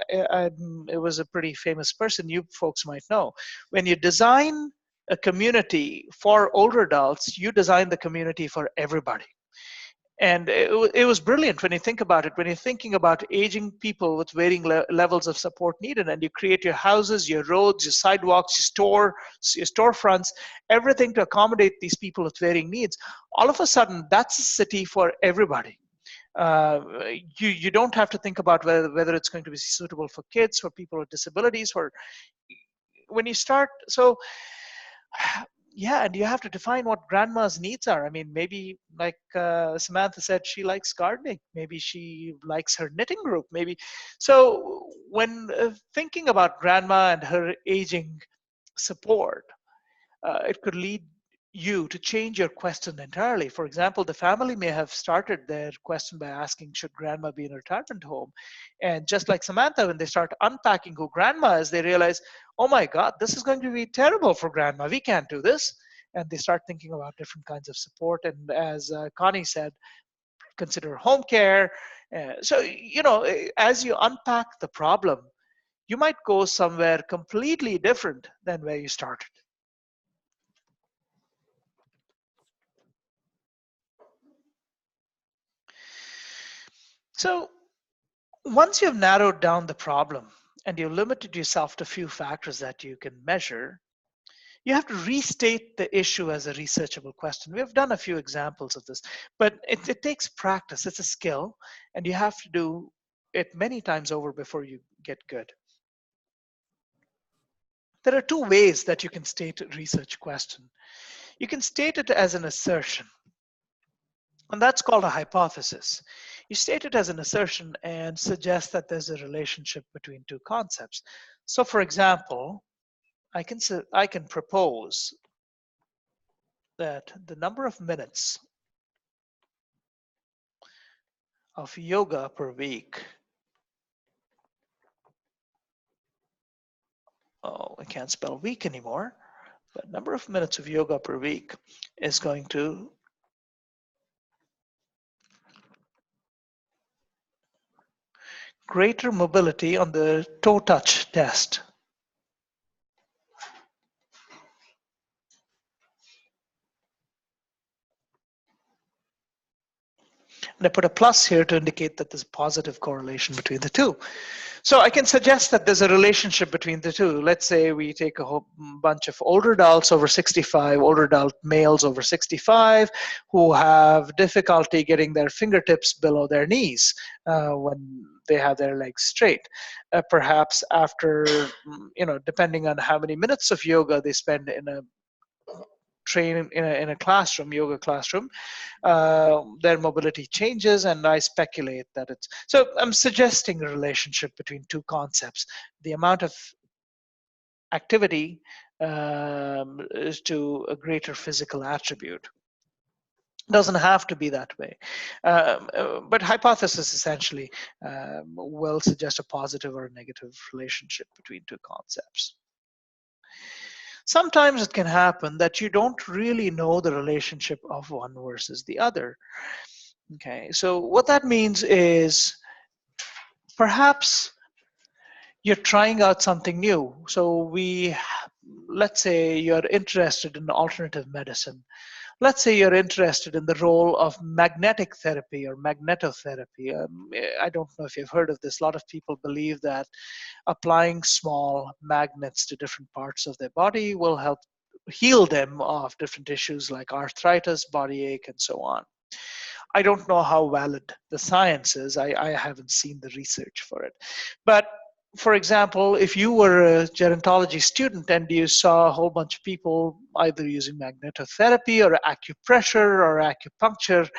it was a pretty famous person you folks might know. When you design a community for older adults, you design the community for everybody. And it was brilliant when you think about it. When you're thinking about aging people with varying levels of support needed, and you create your houses, your roads, your sidewalks, your storefronts, everything to accommodate these people with varying needs, all of a sudden, that's a city for everybody. You don't have to think about whether it's going to be suitable for kids, for people with disabilities, or when you start. So yeah, and you have to define what grandma's needs are. I mean, maybe like Samantha said, she likes gardening. Maybe she likes her knitting group. Maybe. So when thinking about grandma and her aging support, it could lead you to change your question entirely. For example, the family may have started their question by asking, should grandma be in a retirement home? And just like Samantha, when they start unpacking who grandma is, they realize, oh my God, this is going to be terrible for grandma. We can't do this. And they start thinking about different kinds of support. And as Connie said, consider home care. So, as you unpack the problem, you might go somewhere completely different than where you started. So once you've narrowed down the problem and you've limited yourself to a few factors that you can measure, you have to restate the issue as a researchable question. We've done a few examples of this, but it takes practice. It's a skill, and you have to do it many times over before you get good. There are two ways that you can state a research question. You can state it as an assertion, and that's called a hypothesis. You state it as an assertion and suggest that there's a relationship between two concepts. So for example, I can propose that the number of minutes of yoga per week, oh, I can't spell week anymore, but number of minutes of yoga per week is going to greater mobility on the toe touch test. And I put a plus here to indicate that there's a positive correlation between the two. So I can suggest that there's a relationship between the two. Let's say we take a whole bunch of older adults over 65, older adult males over 65, who have difficulty getting their fingertips below their knees when they have their legs straight. Perhaps after, depending on how many minutes of yoga they spend in a in a classroom, yoga classroom, their mobility changes, and I speculate that it's, so I'm suggesting a relationship between two concepts. The amount of activity is to a greater physical attribute. Doesn't have to be that way, but hypothesis essentially will suggest a positive or a negative relationship between two concepts. Sometimes it can happen that you don't really know the relationship of one versus the other. Okay, so what that means is perhaps you're trying out something new. So let's say you're interested in alternative medicine. Let's say you're interested in the role of magnetic therapy or magnetotherapy. I don't know if you've heard of this. A lot of people believe that applying small magnets to different parts of their body will help heal them of different issues like arthritis, body ache, and so on. I don't know how valid the science is. I haven't seen the research for it. But for example, if you were a gerontology student and you saw a whole bunch of people either using magnetotherapy or acupressure or acupuncture,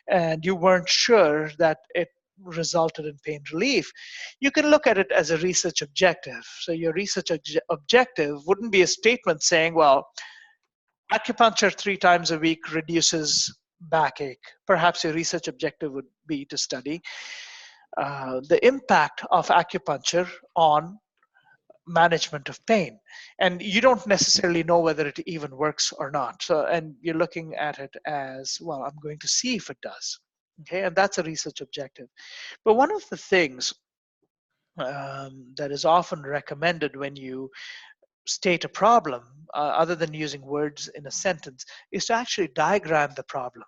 and you weren't sure that it resulted in pain relief, you can look at it as a research objective. So your research objective wouldn't be a statement saying, well, acupuncture 3 times a week reduces backache. Perhaps your research objective would be to study the impact of acupuncture on management of pain. And you don't necessarily know whether it even works or not. So, and you're looking at it as, well, I'm going to see if it does. Okay, and that's a research objective. But one of the things that is often recommended when you state a problem, other than using words in a sentence, is to actually diagram the problem.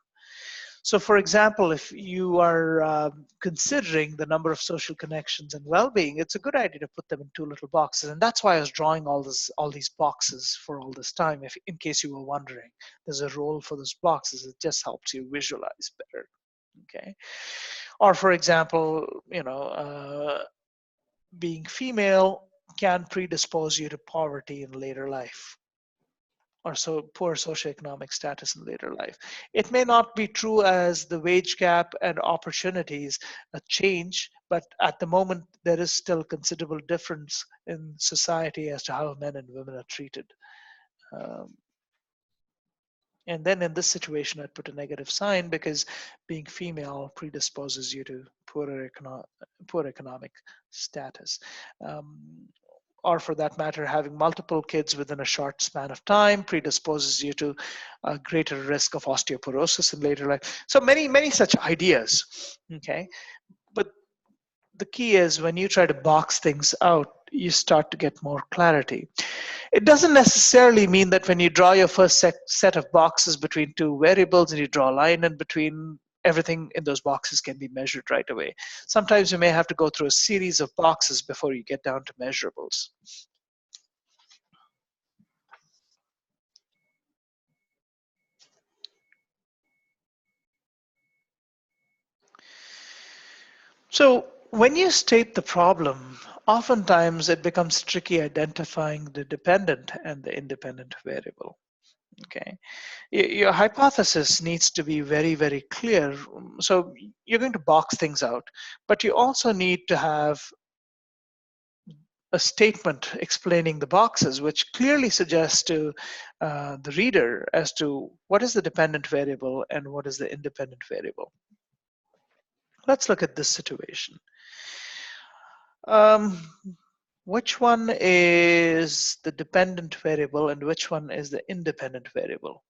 So for example, if you are considering the number of social connections and well-being, it's a good idea to put them in two little boxes. And that's why I was drawing all these boxes for all this time, if in case you were wondering. There's a role for those boxes. It just helps you visualize better. Okay. Or for example, being female can predispose you to poverty in later life, or so poor socioeconomic status in later life. It may not be true as the wage gap and opportunities change, but at the moment there is still considerable difference in society as to how men and women are treated. Um, and then in this situation, I'd put a negative sign because being female predisposes you to poor economic status. Or for that matter, having multiple kids within a short span of time predisposes you to a greater risk of osteoporosis in later life. So many such ideas, okay? But the key is when you try to box things out, you start to get more clarity. It doesn't necessarily mean that when you draw your first set of boxes between two variables and you draw a line in between, everything in those boxes can be measured right away. Sometimes you may have to go through a series of boxes before you get down to measurables. So when you state the problem, oftentimes it becomes tricky identifying the dependent and the independent variable. Okay, your hypothesis needs to be very, very clear. So you're going to box things out, but you also need to have a statement explaining the boxes, which clearly suggests to the reader as to what is the dependent variable and what is the independent variable. Let's look at this situation. Which one is the dependent variable and which one is the independent variable?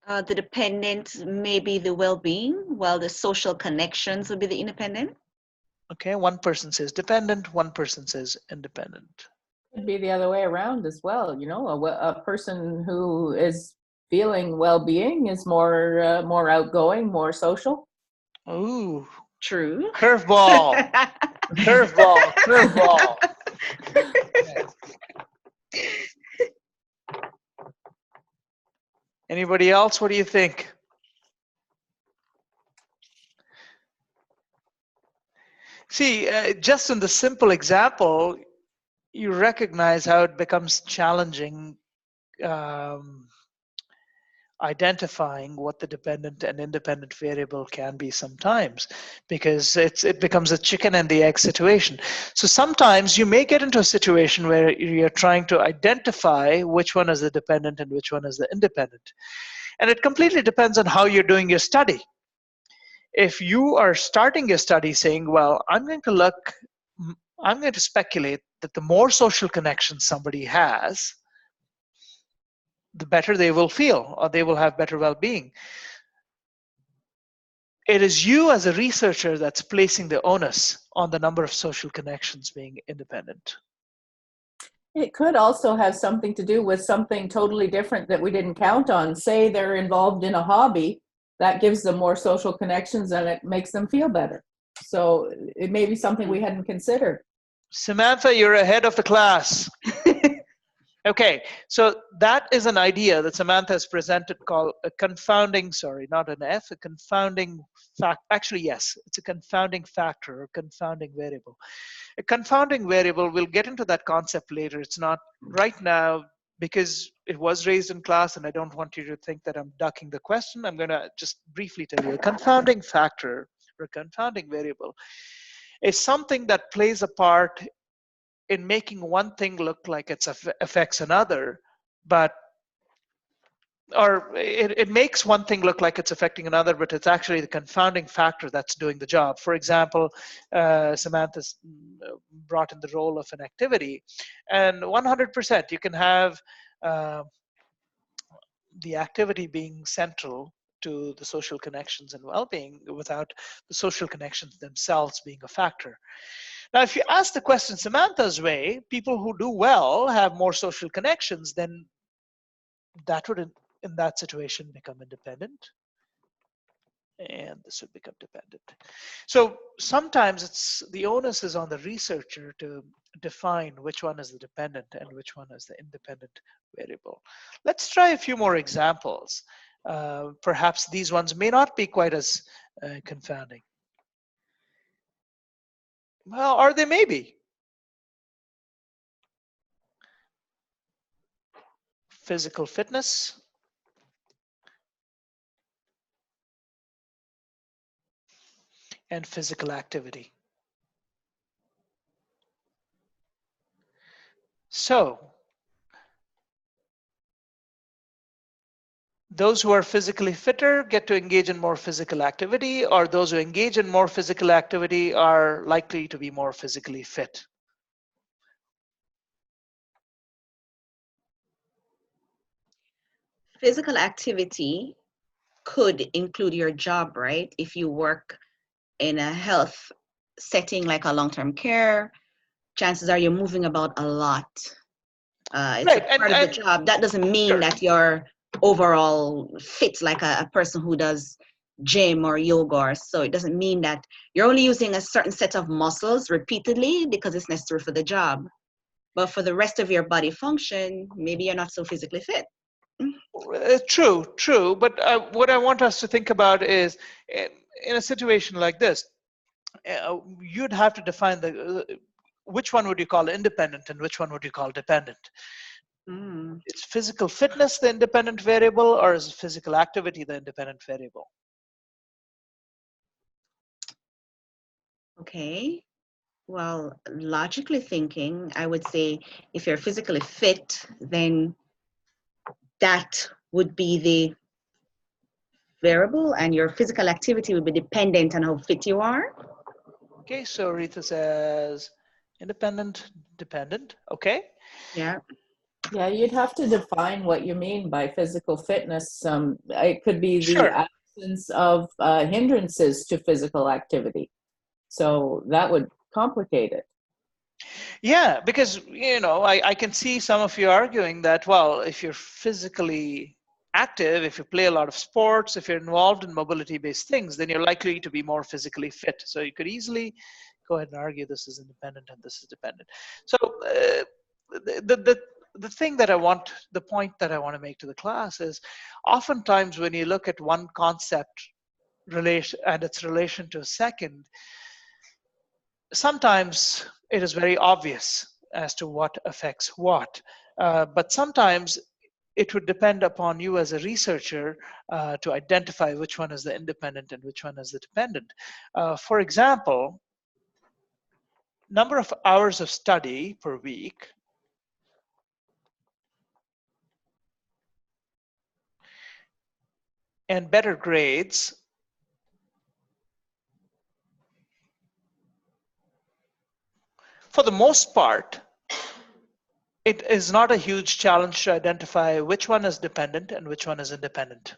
The dependent may be the well-being, while the social connections would be the independent. Okay, one person says dependent, one person says independent. Could be the other way around as well. You know, a person who is feeling well-being is more outgoing, more social. Ooh, True. curveball, curveball, curveball. Anybody else? What do you think? See, just in the simple example, you recognize how it becomes challenging identifying what the dependent and independent variable can be sometimes, because it becomes a chicken and the egg situation. So sometimes you may get into a situation where you're trying to identify which one is the dependent and which one is the independent. And it completely depends on how you're doing your study. If you are starting your study saying, well, I'm going to speculate that the more social connections somebody has, the better they will feel, or they will have better well-being. It is you as a researcher that's placing the onus on the number of social connections being independent. It could also have something to do with something totally different that we didn't count on. Say they're involved in a hobby, that gives them more social connections and it makes them feel better. So it may be something we hadn't considered. Samantha, you're ahead of the class. Okay, so that is an idea that Samantha has presented called a confounding, sorry, not an F, a confounding fact. Actually, yes, it's a confounding factor or confounding variable. A confounding variable, we'll get into that concept later. It's not right now because it was raised in class and I don't want you to think that I'm ducking the question. I'm going to just briefly tell you a confounding factor or a confounding variable is something that plays a part in making one thing look like it affects another, or it makes one thing look like it's affecting another, but it's actually the confounding factor that's doing the job. For example, Samantha's brought in the role of an activity, and 100% you can have the activity being central to the social connections and well-being without the social connections themselves being a factor. Now, if you ask the question Samantha's way, people who do well have more social connections, then that would, in that situation, become independent. and this would become dependent. So sometimes the onus is on the researcher to define which one is the dependent and which one is the independent variable. Let's try a few more examples. Perhaps these ones may not be quite as confounding. Well, or they may be. Physical fitness and physical activity. So, those who are physically fitter get to engage in more physical activity, or those who engage in more physical activity are likely to be more physically fit. Physical activity could include your job, right? If you work in a health setting like a long-term care, chances are you're moving about a lot. It's Right, a part of the job. That doesn't mean sure. that you're overall fit like a person who does gym or yoga, or so. It doesn't mean that you're only using a certain set of muscles repeatedly because it's necessary for the job. But for the rest of your body function, maybe you're not so physically fit. True. But what I want us to think about is, in a situation like this, you'd have to define which one would you call independent and which one would you call dependent. Is physical fitness the independent variable, or is physical activity the independent variable? Okay. Well, logically thinking, I would say if you're physically fit, then that would be the variable, and your physical activity would be dependent on how fit you are. Okay, so Rita says independent, dependent. Okay. Yeah. Yeah, you'd have to define what you mean by physical fitness. It could be the Sure. absence of hindrances to physical activity. So that would complicate it. Yeah, because, I can see some of you arguing that, well, if you're physically active, if you play a lot of sports, if you're involved in mobility-based things, then you're likely to be more physically fit. So you could easily go ahead and argue this is independent and this is dependent. So the thing that the point that I want to make to the class is, oftentimes when you look at one concept relation and its relation to a second, sometimes it is very obvious as to what affects what, but sometimes it would depend upon you as a researcher to identify which one is the independent and which one is the dependent. For example, number of hours of study per week and better grades for the most part, it is not a huge challenge to identify which one is dependent and which one is independent.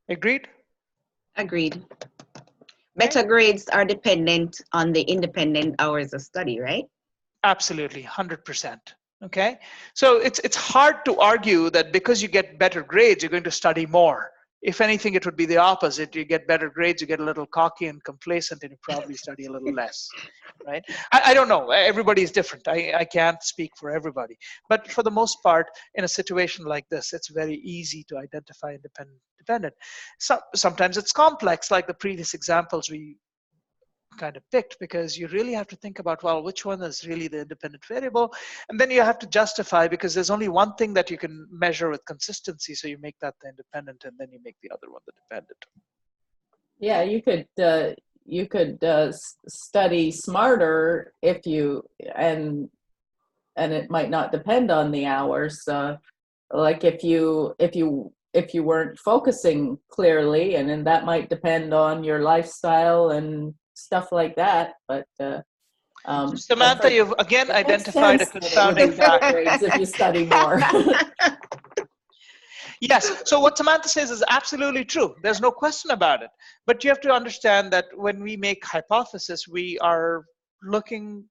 Agreed? Agreed. Better grades are dependent on the independent hours of study, right? Absolutely, 100%. Okay, so it's hard to argue that because you get better grades, you're going to study more. If anything, it would be the opposite. You get better grades, you get a little cocky and complacent, and you probably study a little less, right? I don't know. Everybody is different. I can't speak for everybody. But for the most part, in a situation like this, it's very easy to identify independent, dependent. Sometimes it's complex, like the previous examples we kind of picked, because you really have to think about, well, which one is really the independent variable, and then you have to justify, because there's only one thing that you can measure with consistency, so you make that the independent and then you make the other one the dependent. Yeah, you could study smarter if you and it might not depend on the hours. Like if you weren't focusing clearly, and then that might depend on your lifestyle and stuff like that. But Samantha, you've again identified a confounding factor. If you study more. Yes, so what Samantha says is absolutely true. There's no question about it. But you have to understand that when we make hypothesis, we are looking,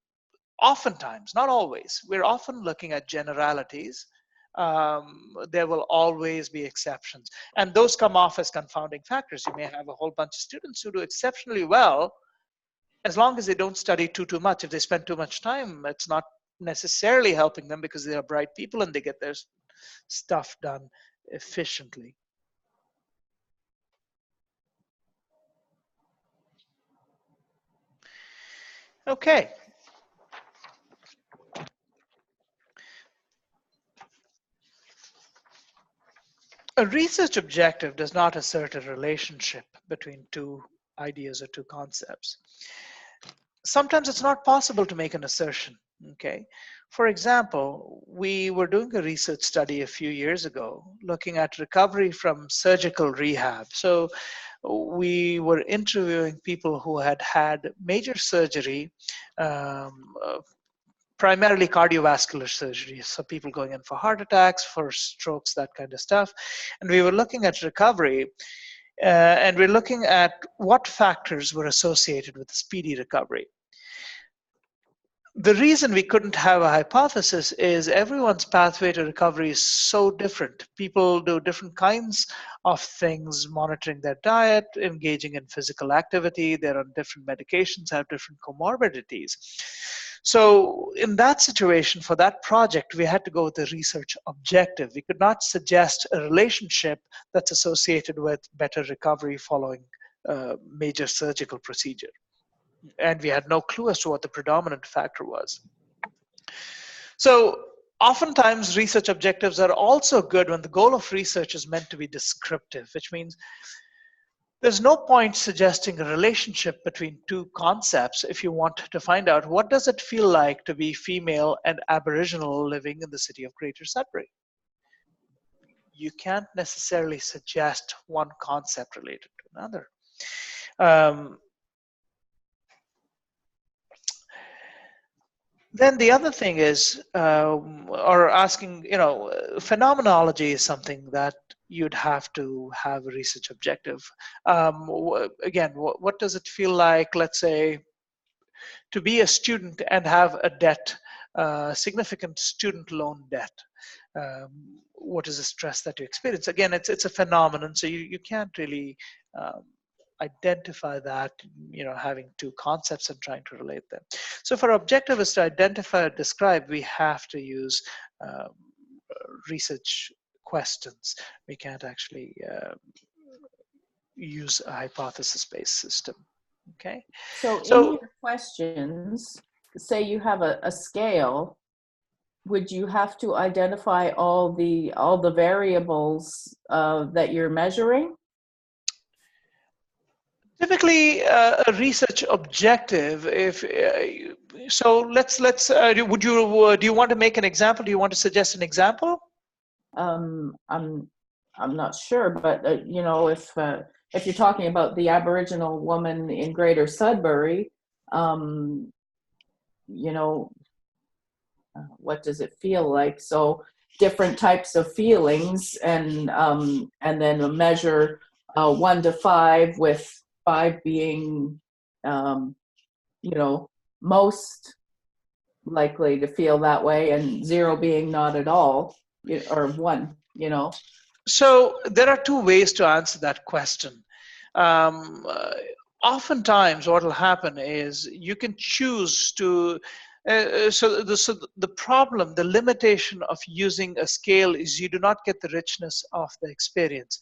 oftentimes, not always, we're often looking at generalities there will always be exceptions. And those come off as confounding factors. You may have a whole bunch of students who do exceptionally well, as long as they don't study too much. If they spend too much time, it's not necessarily helping them because they are bright people and they get their stuff done efficiently. Okay. A research objective does not assert a relationship between two ideas or two concepts. Sometimes it's not possible to make an assertion, okay? For example, we were doing a research study a few years ago looking at recovery from surgical rehab. So we were interviewing people who had had major surgery, primarily cardiovascular surgery, so people going in for heart attacks, for strokes, that kind of stuff. And we were looking at recovery, and we're looking at what factors were associated with speedy recovery. The reason we couldn't have a hypothesis is everyone's pathway to recovery is so different. People do different kinds of things, monitoring their diet, engaging in physical activity, they're on different medications, have different comorbidities. So in that situation, for that project, we had to go with a research objective. We could not suggest a relationship that's associated with better recovery following a major surgical procedure. And we had no clue as to what the predominant factor was. So oftentimes research objectives are also good when the goal of research is meant to be descriptive, which means there's no point suggesting a relationship between two concepts if you want to find out what does it feel like to be female and Aboriginal living in the city of Greater Sudbury. You can't necessarily suggest one concept related to another. Then the other thing is, or asking, phenomenology is something that you'd have to have a research objective. Again, what does it feel like, let's say, to be a student and have a debt, significant student loan debt? What is the stress that you experience? Again, it's a phenomenon, so you can't really identify that, having two concepts and trying to relate them. So for objective is to identify or describe, we have to use research questions. We can't actually use a hypothesis-based system. Okay. So in your questions, say you have a scale, would you have to identify all the variables that you're measuring? Typically, a research objective. So, let's. Would you? Do you want to make an example? Do you want to suggest an example? I'm not sure, but if you're talking about the Aboriginal woman in Greater Sudbury, what does it feel like? So different types of feelings, and then a measure 1 to 5, with 5 being, most likely to feel that way, and 0 being not at all, or 1, So there are two ways to answer that question. Oftentimes what will happen is you can choose to, so the problem, the limitation of using a scale is you do not get the richness of the experience.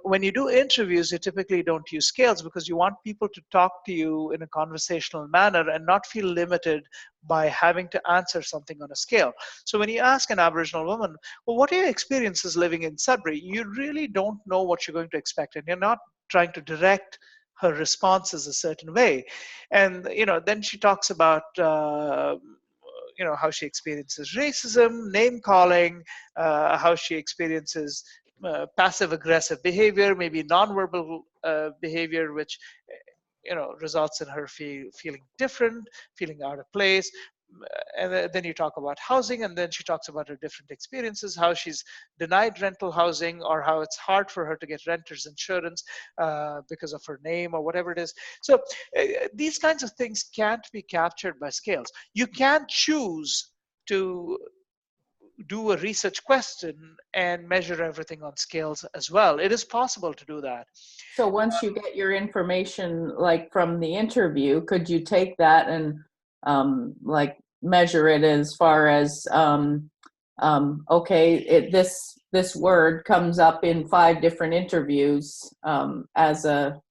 When you do interviews, you typically don't use scales because you want people to talk to you in a conversational manner and not feel limited by having to answer something on a scale. So when you ask an Aboriginal woman, well, what are your experiences living in Sudbury? You really don't know what you're going to expect, and you're not trying to direct her responses a certain way. And then she talks about how she experiences racism, name calling, how she experiences passive aggressive behavior, maybe nonverbal behavior, which results in her feeling different, feeling out of place. And then you talk about housing, and then she talks about her different experiences, how she's denied rental housing, or how it's hard for her to get renter's insurance because of her name or whatever it is. So these kinds of things can't be captured by scales. You can choose to do a research question and measure everything on scales as well. It is possible to do that. So once you get your information, like from the interview, could you take that and like measure it as far as okay, this word comes up in 5 different interviews as a,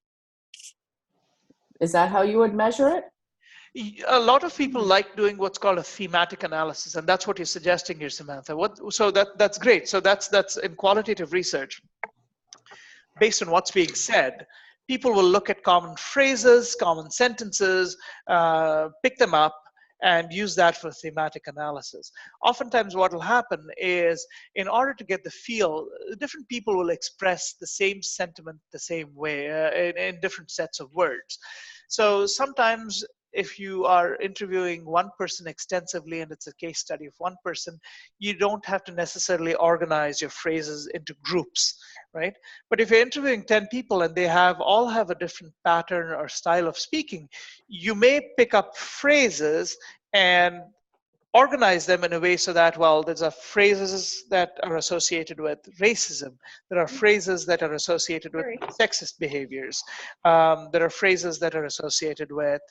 is that how you would measure it? A lot of people like doing what's called a thematic analysis, and that's what you're suggesting here, Samantha. So that's great. So that's in qualitative research. Based on what's being said, people will look at common phrases, common sentences, pick them up, and use that for thematic analysis. Oftentimes what will happen is, in order to get the feel, different people will express the same sentiment the same way in different sets of words. So sometimes if you are interviewing one person extensively and it's a case study of one person, you don't have to necessarily organize your phrases into groups, right? But if you're interviewing 10 people and they all have a different pattern or style of speaking, you may pick up phrases and organize them in a way so that, well, there's phrases that are associated with racism. There are phrases that are associated with sexist behaviors. There are phrases that are associated with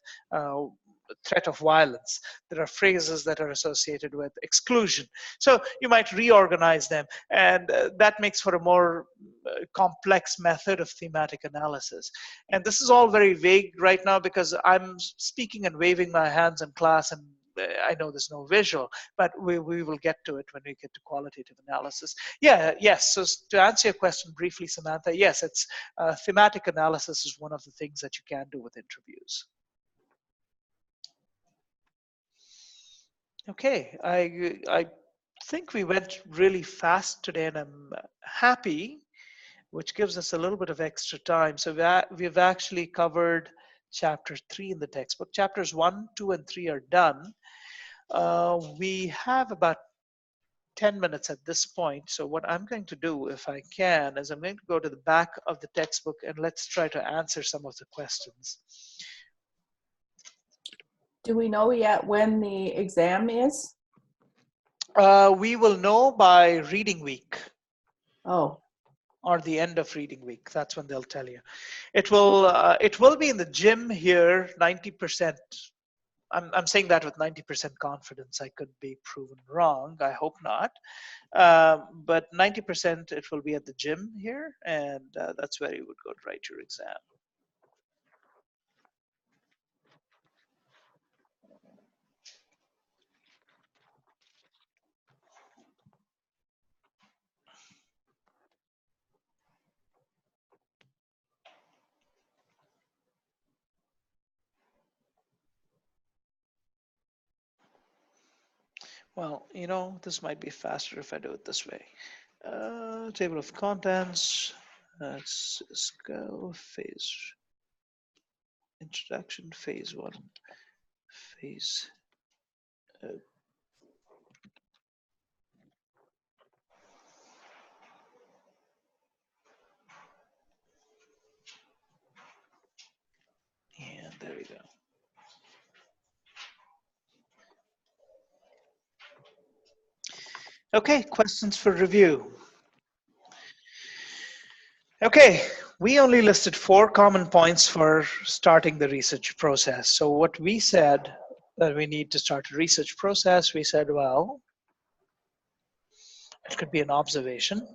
threat of violence. There are phrases that are associated with exclusion. So you might reorganize them, and that makes for a more complex method of thematic analysis. And this is all very vague right now because I'm speaking and waving my hands in class, and I know there's no visual, but we will get to it when we get to qualitative analysis. Yes, so to answer your question briefly, Samantha, yes, it's thematic analysis is one of the things that you can do with interviews. Okay, I think we went really fast today, and I'm happy, which gives us a little bit of extra time. So we've actually covered chapter 3 in the textbook. Chapters 1, 2, and 3 are done. We have about 10 minutes at this point. So what I'm going to do, if I can, is I'm going to go to the back of the textbook and let's try to answer some of the questions. Do we know yet when the exam is? We will know by reading week. Oh. Or the end of reading week. That's when they'll tell you. It will be in the gym here, 90%. I'm saying that with 90% confidence. I could be proven wrong. I hope not. But 90% it will be at the gym here, and that's where you would go to write your exam. Well, you know, this might be faster if I do it this way. Table of contents. Let's go phase. Introduction, phase 1. Phase. And there we go. Okay, questions for review. Okay, we only listed 4 common points for starting the research process. So what we said that we need to start a research process, we said, well, it could be an observation.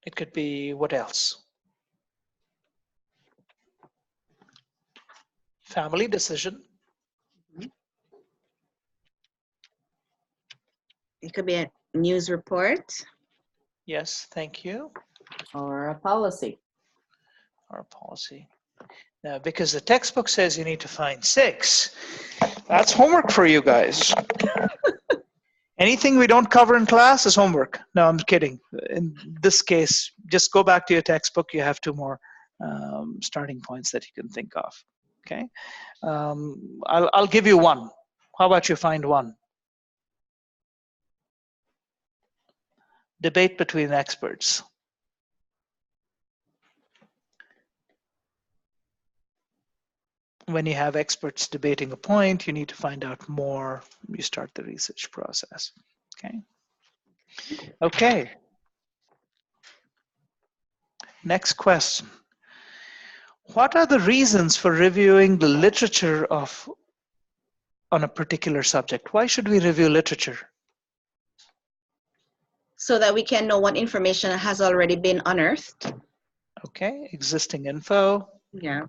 It could be what else? Family decision. It could be a news report. Yes, thank you. Or a policy. Or a policy. Now, because the textbook says you need to find 6, that's homework for you guys. Anything we don't cover in class is homework. No, I'm kidding. In this case, just go back to your textbook. You have 2 more starting points that you can think of. Okay, I'll give you 1. How about you find 1? Debate between experts. when you have experts debating a point, you need to find out more. You start the research process. Okay. Okay. Next question. What are the reasons for reviewing the literature on a particular subject? Why should we review literature? So that we can know what information has already been unearthed. Okay, existing info. Yeah.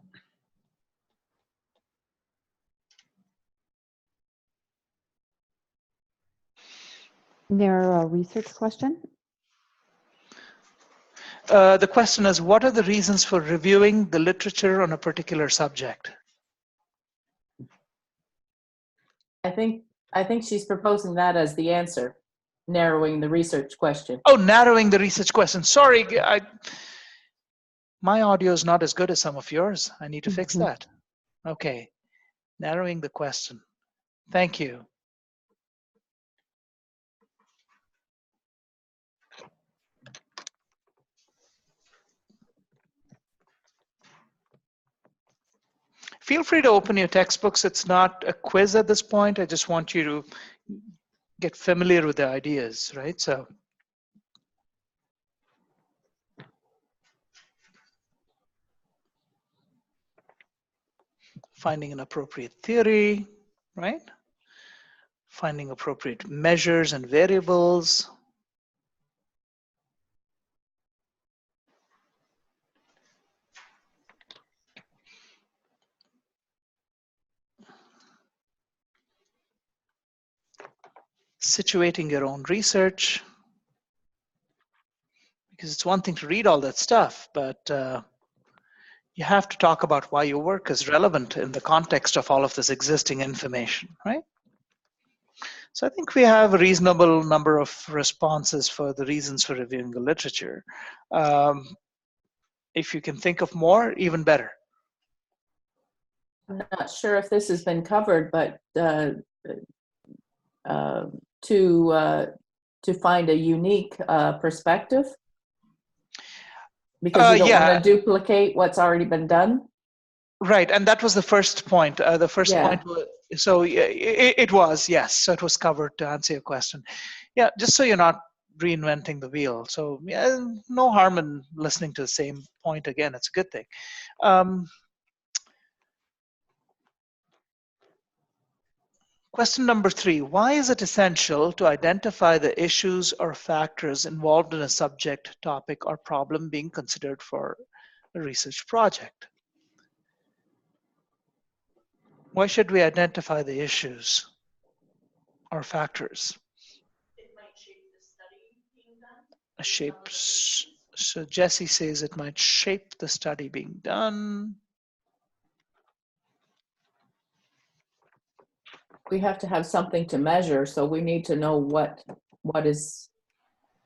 Narrow research question. The question is, what are the reasons for reviewing the literature on a particular subject? I think she's proposing that as the answer, narrowing the research question. Oh, narrowing the research question. Sorry, my audio is not as good as some of yours. I need to fix that. Okay, narrowing the question. Thank you. Feel free to open your textbooks. It's not a quiz at this point. I just want you to get familiar with the ideas, right? So finding an appropriate theory, right? Finding appropriate measures and variables. Situating your own research. Because it's one thing to read all that stuff, but you have to talk about why your work is relevant in the context of all of this existing information, right? So I think we have a reasonable number of responses for the reasons for reviewing the literature. If you can think of more, even better. I'm not sure if this has been covered, but to find a unique perspective, because you don't want to duplicate what's already been done. Right, and that was the first point. The first point was, so it was, yes, so it was covered to answer your question. Yeah, just so you're not reinventing the wheel. So yeah, no harm in listening to the same point again. It's a good thing. Question number 3, why is it essential to identify the issues or factors involved in a subject, topic, or problem being considered for a research project? Why should we identify the issues or factors? It might shape the study being done. So Jesse says it might shape the study being done. We have to have something to measure, so we need to know what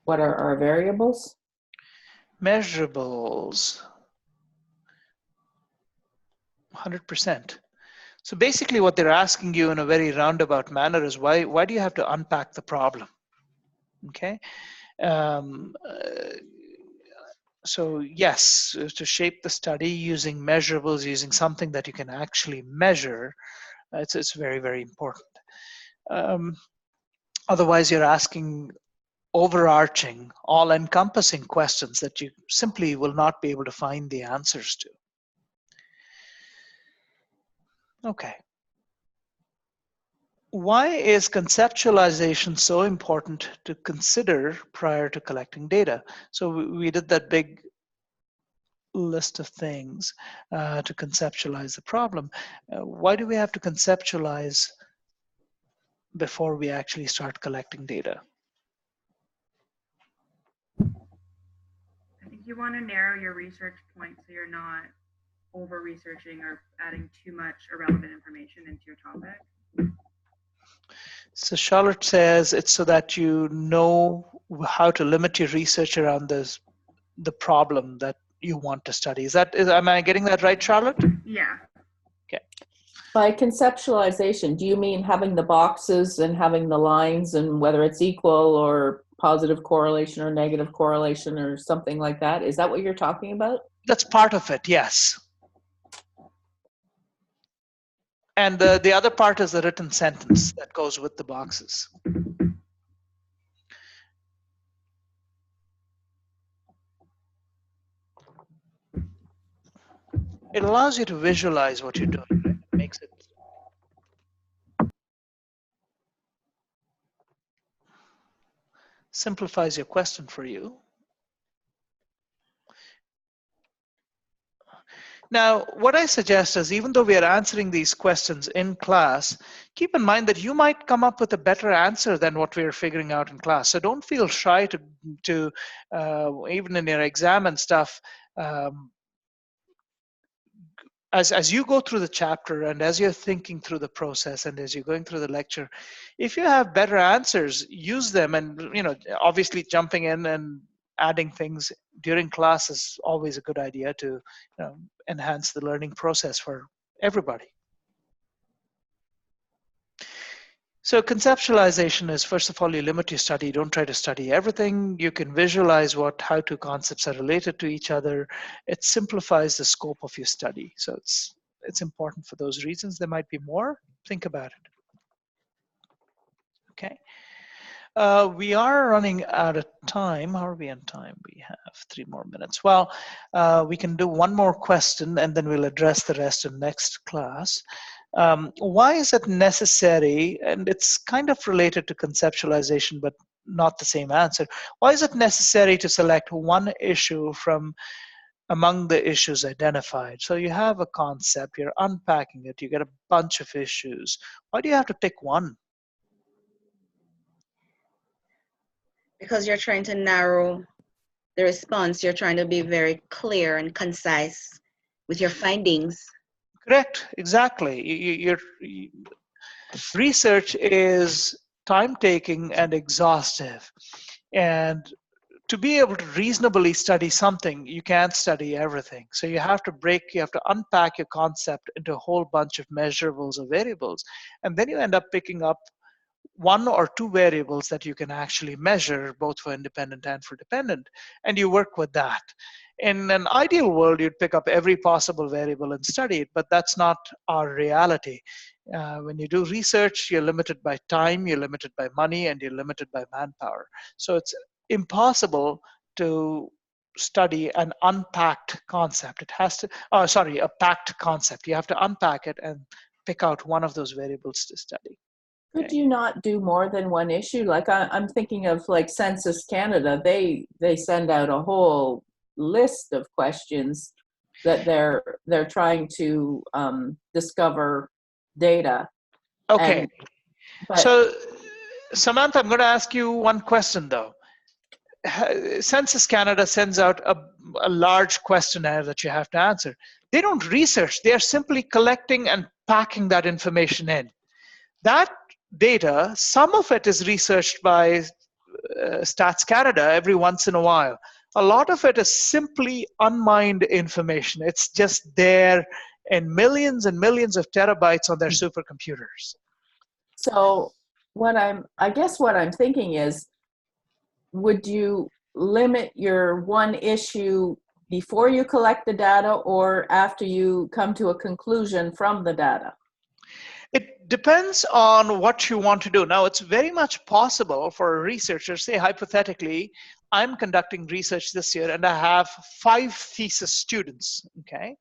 are our variables. Measurables. 100%. So basically what they're asking you in a very roundabout manner is why do you have to unpack the problem? Okay. So yes, to shape the study using measurables, using something that you can actually measure, it's very, very important. Otherwise, you're asking overarching, all-encompassing questions that you simply will not be able to find the answers to. Okay. Why is conceptualization so important to consider prior to collecting data? So we did that big list of things to conceptualize the problem. Why do we have to conceptualize before we actually start collecting data? I think you want to narrow your research point so you're not over-researching or adding too much irrelevant information into your topic. So Charlotte says it's so that you know how to limit your research around the problem that you want to study. Am I getting that right, Charlotte? Yeah. Okay. By conceptualization, do you mean having the boxes and having the lines and whether it's equal or positive correlation or negative correlation or something like that? Is that what you're talking about? That's part of it, yes. And the other part is the written sentence that goes with the boxes. It allows you to visualize what you're doing, right? It makes it simplifies your question for you. Now, what I suggest is, even though we are answering these questions in class, keep in mind that you might come up with a better answer than what we are figuring out in class. So don't feel shy to even in your exam and stuff, as you go through the chapter and as you're thinking through the process and as you're going through the lecture, if you have better answers, use them. And obviously jumping in and adding things during class is always a good idea to enhance the learning process for everybody. So conceptualization is, first of all, you limit your study. Don't try to study everything. You can visualize how two concepts are related to each other. It simplifies the scope of your study. So it's important for those reasons. There might be more. Think about it. Okay. We are running out of time. How are we on time? We have 3 more minutes. Well, we can do one more question and then we'll address the rest in next class. Why is it necessary, and it's kind of related to conceptualization, but not the same answer. Why is it necessary to select one issue from among the issues identified? So you have a concept, you're unpacking it, you get a bunch of issues. Why do you have to pick one? Because you're trying to narrow the response. You're trying to be very clear and concise with your findings. Correct, exactly. Your research is time-taking and exhaustive. And to be able to reasonably study something, you can't study everything. So you have to unpack your concept into a whole bunch of measurables or variables. And then you end up picking up 1 or 2 variables that you can actually measure, both for independent and for dependent, and you work with that. In an ideal world, you'd pick up every possible variable and study it, but that's not our reality. When you do research, you're limited by time, you're limited by money, and you're limited by manpower. So it's impossible to study an unpacked concept. It has to, a packed concept. You have to unpack it and pick out one of those variables to study. Could you not do more than one issue? Like I'm thinking of like Census Canada, they send out a whole list of questions that they're trying to discover data. Okay. So Samantha, I'm going to ask you one question though. Census Canada sends out a large questionnaire that you have to answer. They don't research. They are simply collecting and packing that information in. That data, some of it is researched by Stats Canada every once in a while. A lot of it is simply unmined information. It's just there in millions and millions of terabytes on their supercomputers. So I guess what I'm thinking is, would you limit your one issue before you collect the data or after you come to a conclusion from the data? It depends on what you want to do. Now, it's very much possible for a researcher, say hypothetically, I'm conducting research this year and I have 5 thesis students, okay?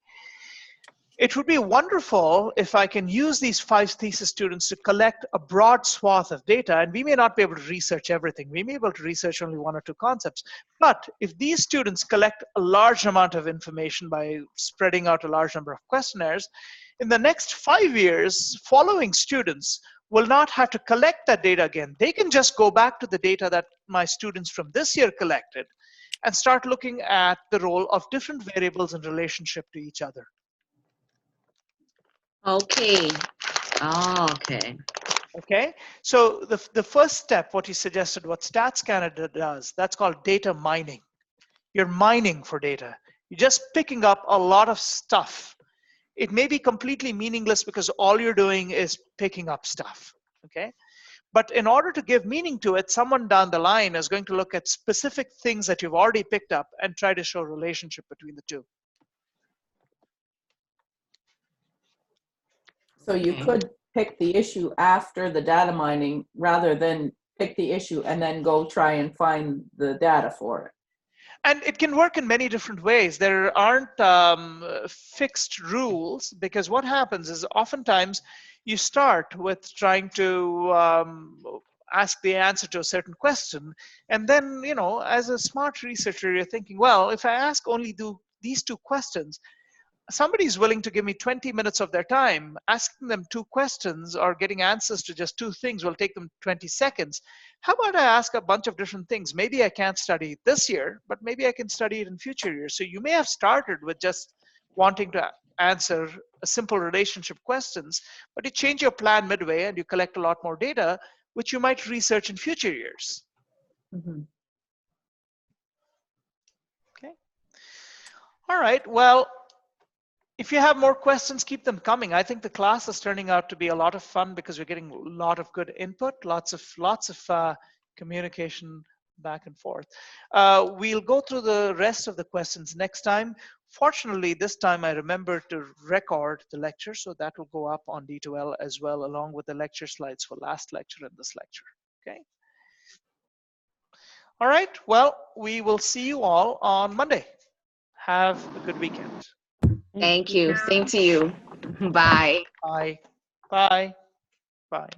It would be wonderful if I can use these 5 thesis students to collect a broad swath of data, and we may not be able to research everything. We may be able to research only 1 or 2 concepts. But if these students collect a large amount of information by spreading out a large number of questionnaires, in the next 5 years, following students will not have to collect that data again. They can just go back to the data that my students from this year collected and start looking at the role of different variables in relationship to each other. Okay. Oh, okay. Okay, so the first step, what you suggested, what Stats Canada does, that's called data mining. You're mining for data. You're just picking up a lot of stuff. It may be completely meaningless because all you're doing is picking up stuff, okay? But in order to give meaning to it, someone down the line is going to look at specific things that you've already picked up and try to show a relationship between the two. So you Okay. could pick the issue after the data mining rather than pick the issue and then go try and find the data for it. And it can work in many different ways. There aren't fixed rules, because what happens is oftentimes you start with trying to ask the answer to a certain question. And then, you know, as a smart researcher, you're thinking, well, if I ask only these two questions, somebody is willing to give me 20 minutes of their time. Asking them two questions or getting answers to just two things will take them 20 seconds. How about I ask a bunch of different things? Maybe I can't study it this year, but maybe I can study it in future years. So you may have started with just wanting to answer a simple relationship questions, but you change your plan midway and you collect a lot more data, which you might research in future years. Mhm. Okay. All right. Well, if you have more questions, keep them coming. I think the class is turning out to be a lot of fun because we're getting a lot of good input, lots of communication back and forth. We'll go through the rest of the questions next time. Fortunately, this time I remembered to record the lecture, so that will go up on D2L as well, along with the lecture slides for last lecture and this lecture. Okay. All right. Well, we will see you all on Monday. Have a good weekend. Thank you. Same to you. Bye. Bye. Bye. Bye.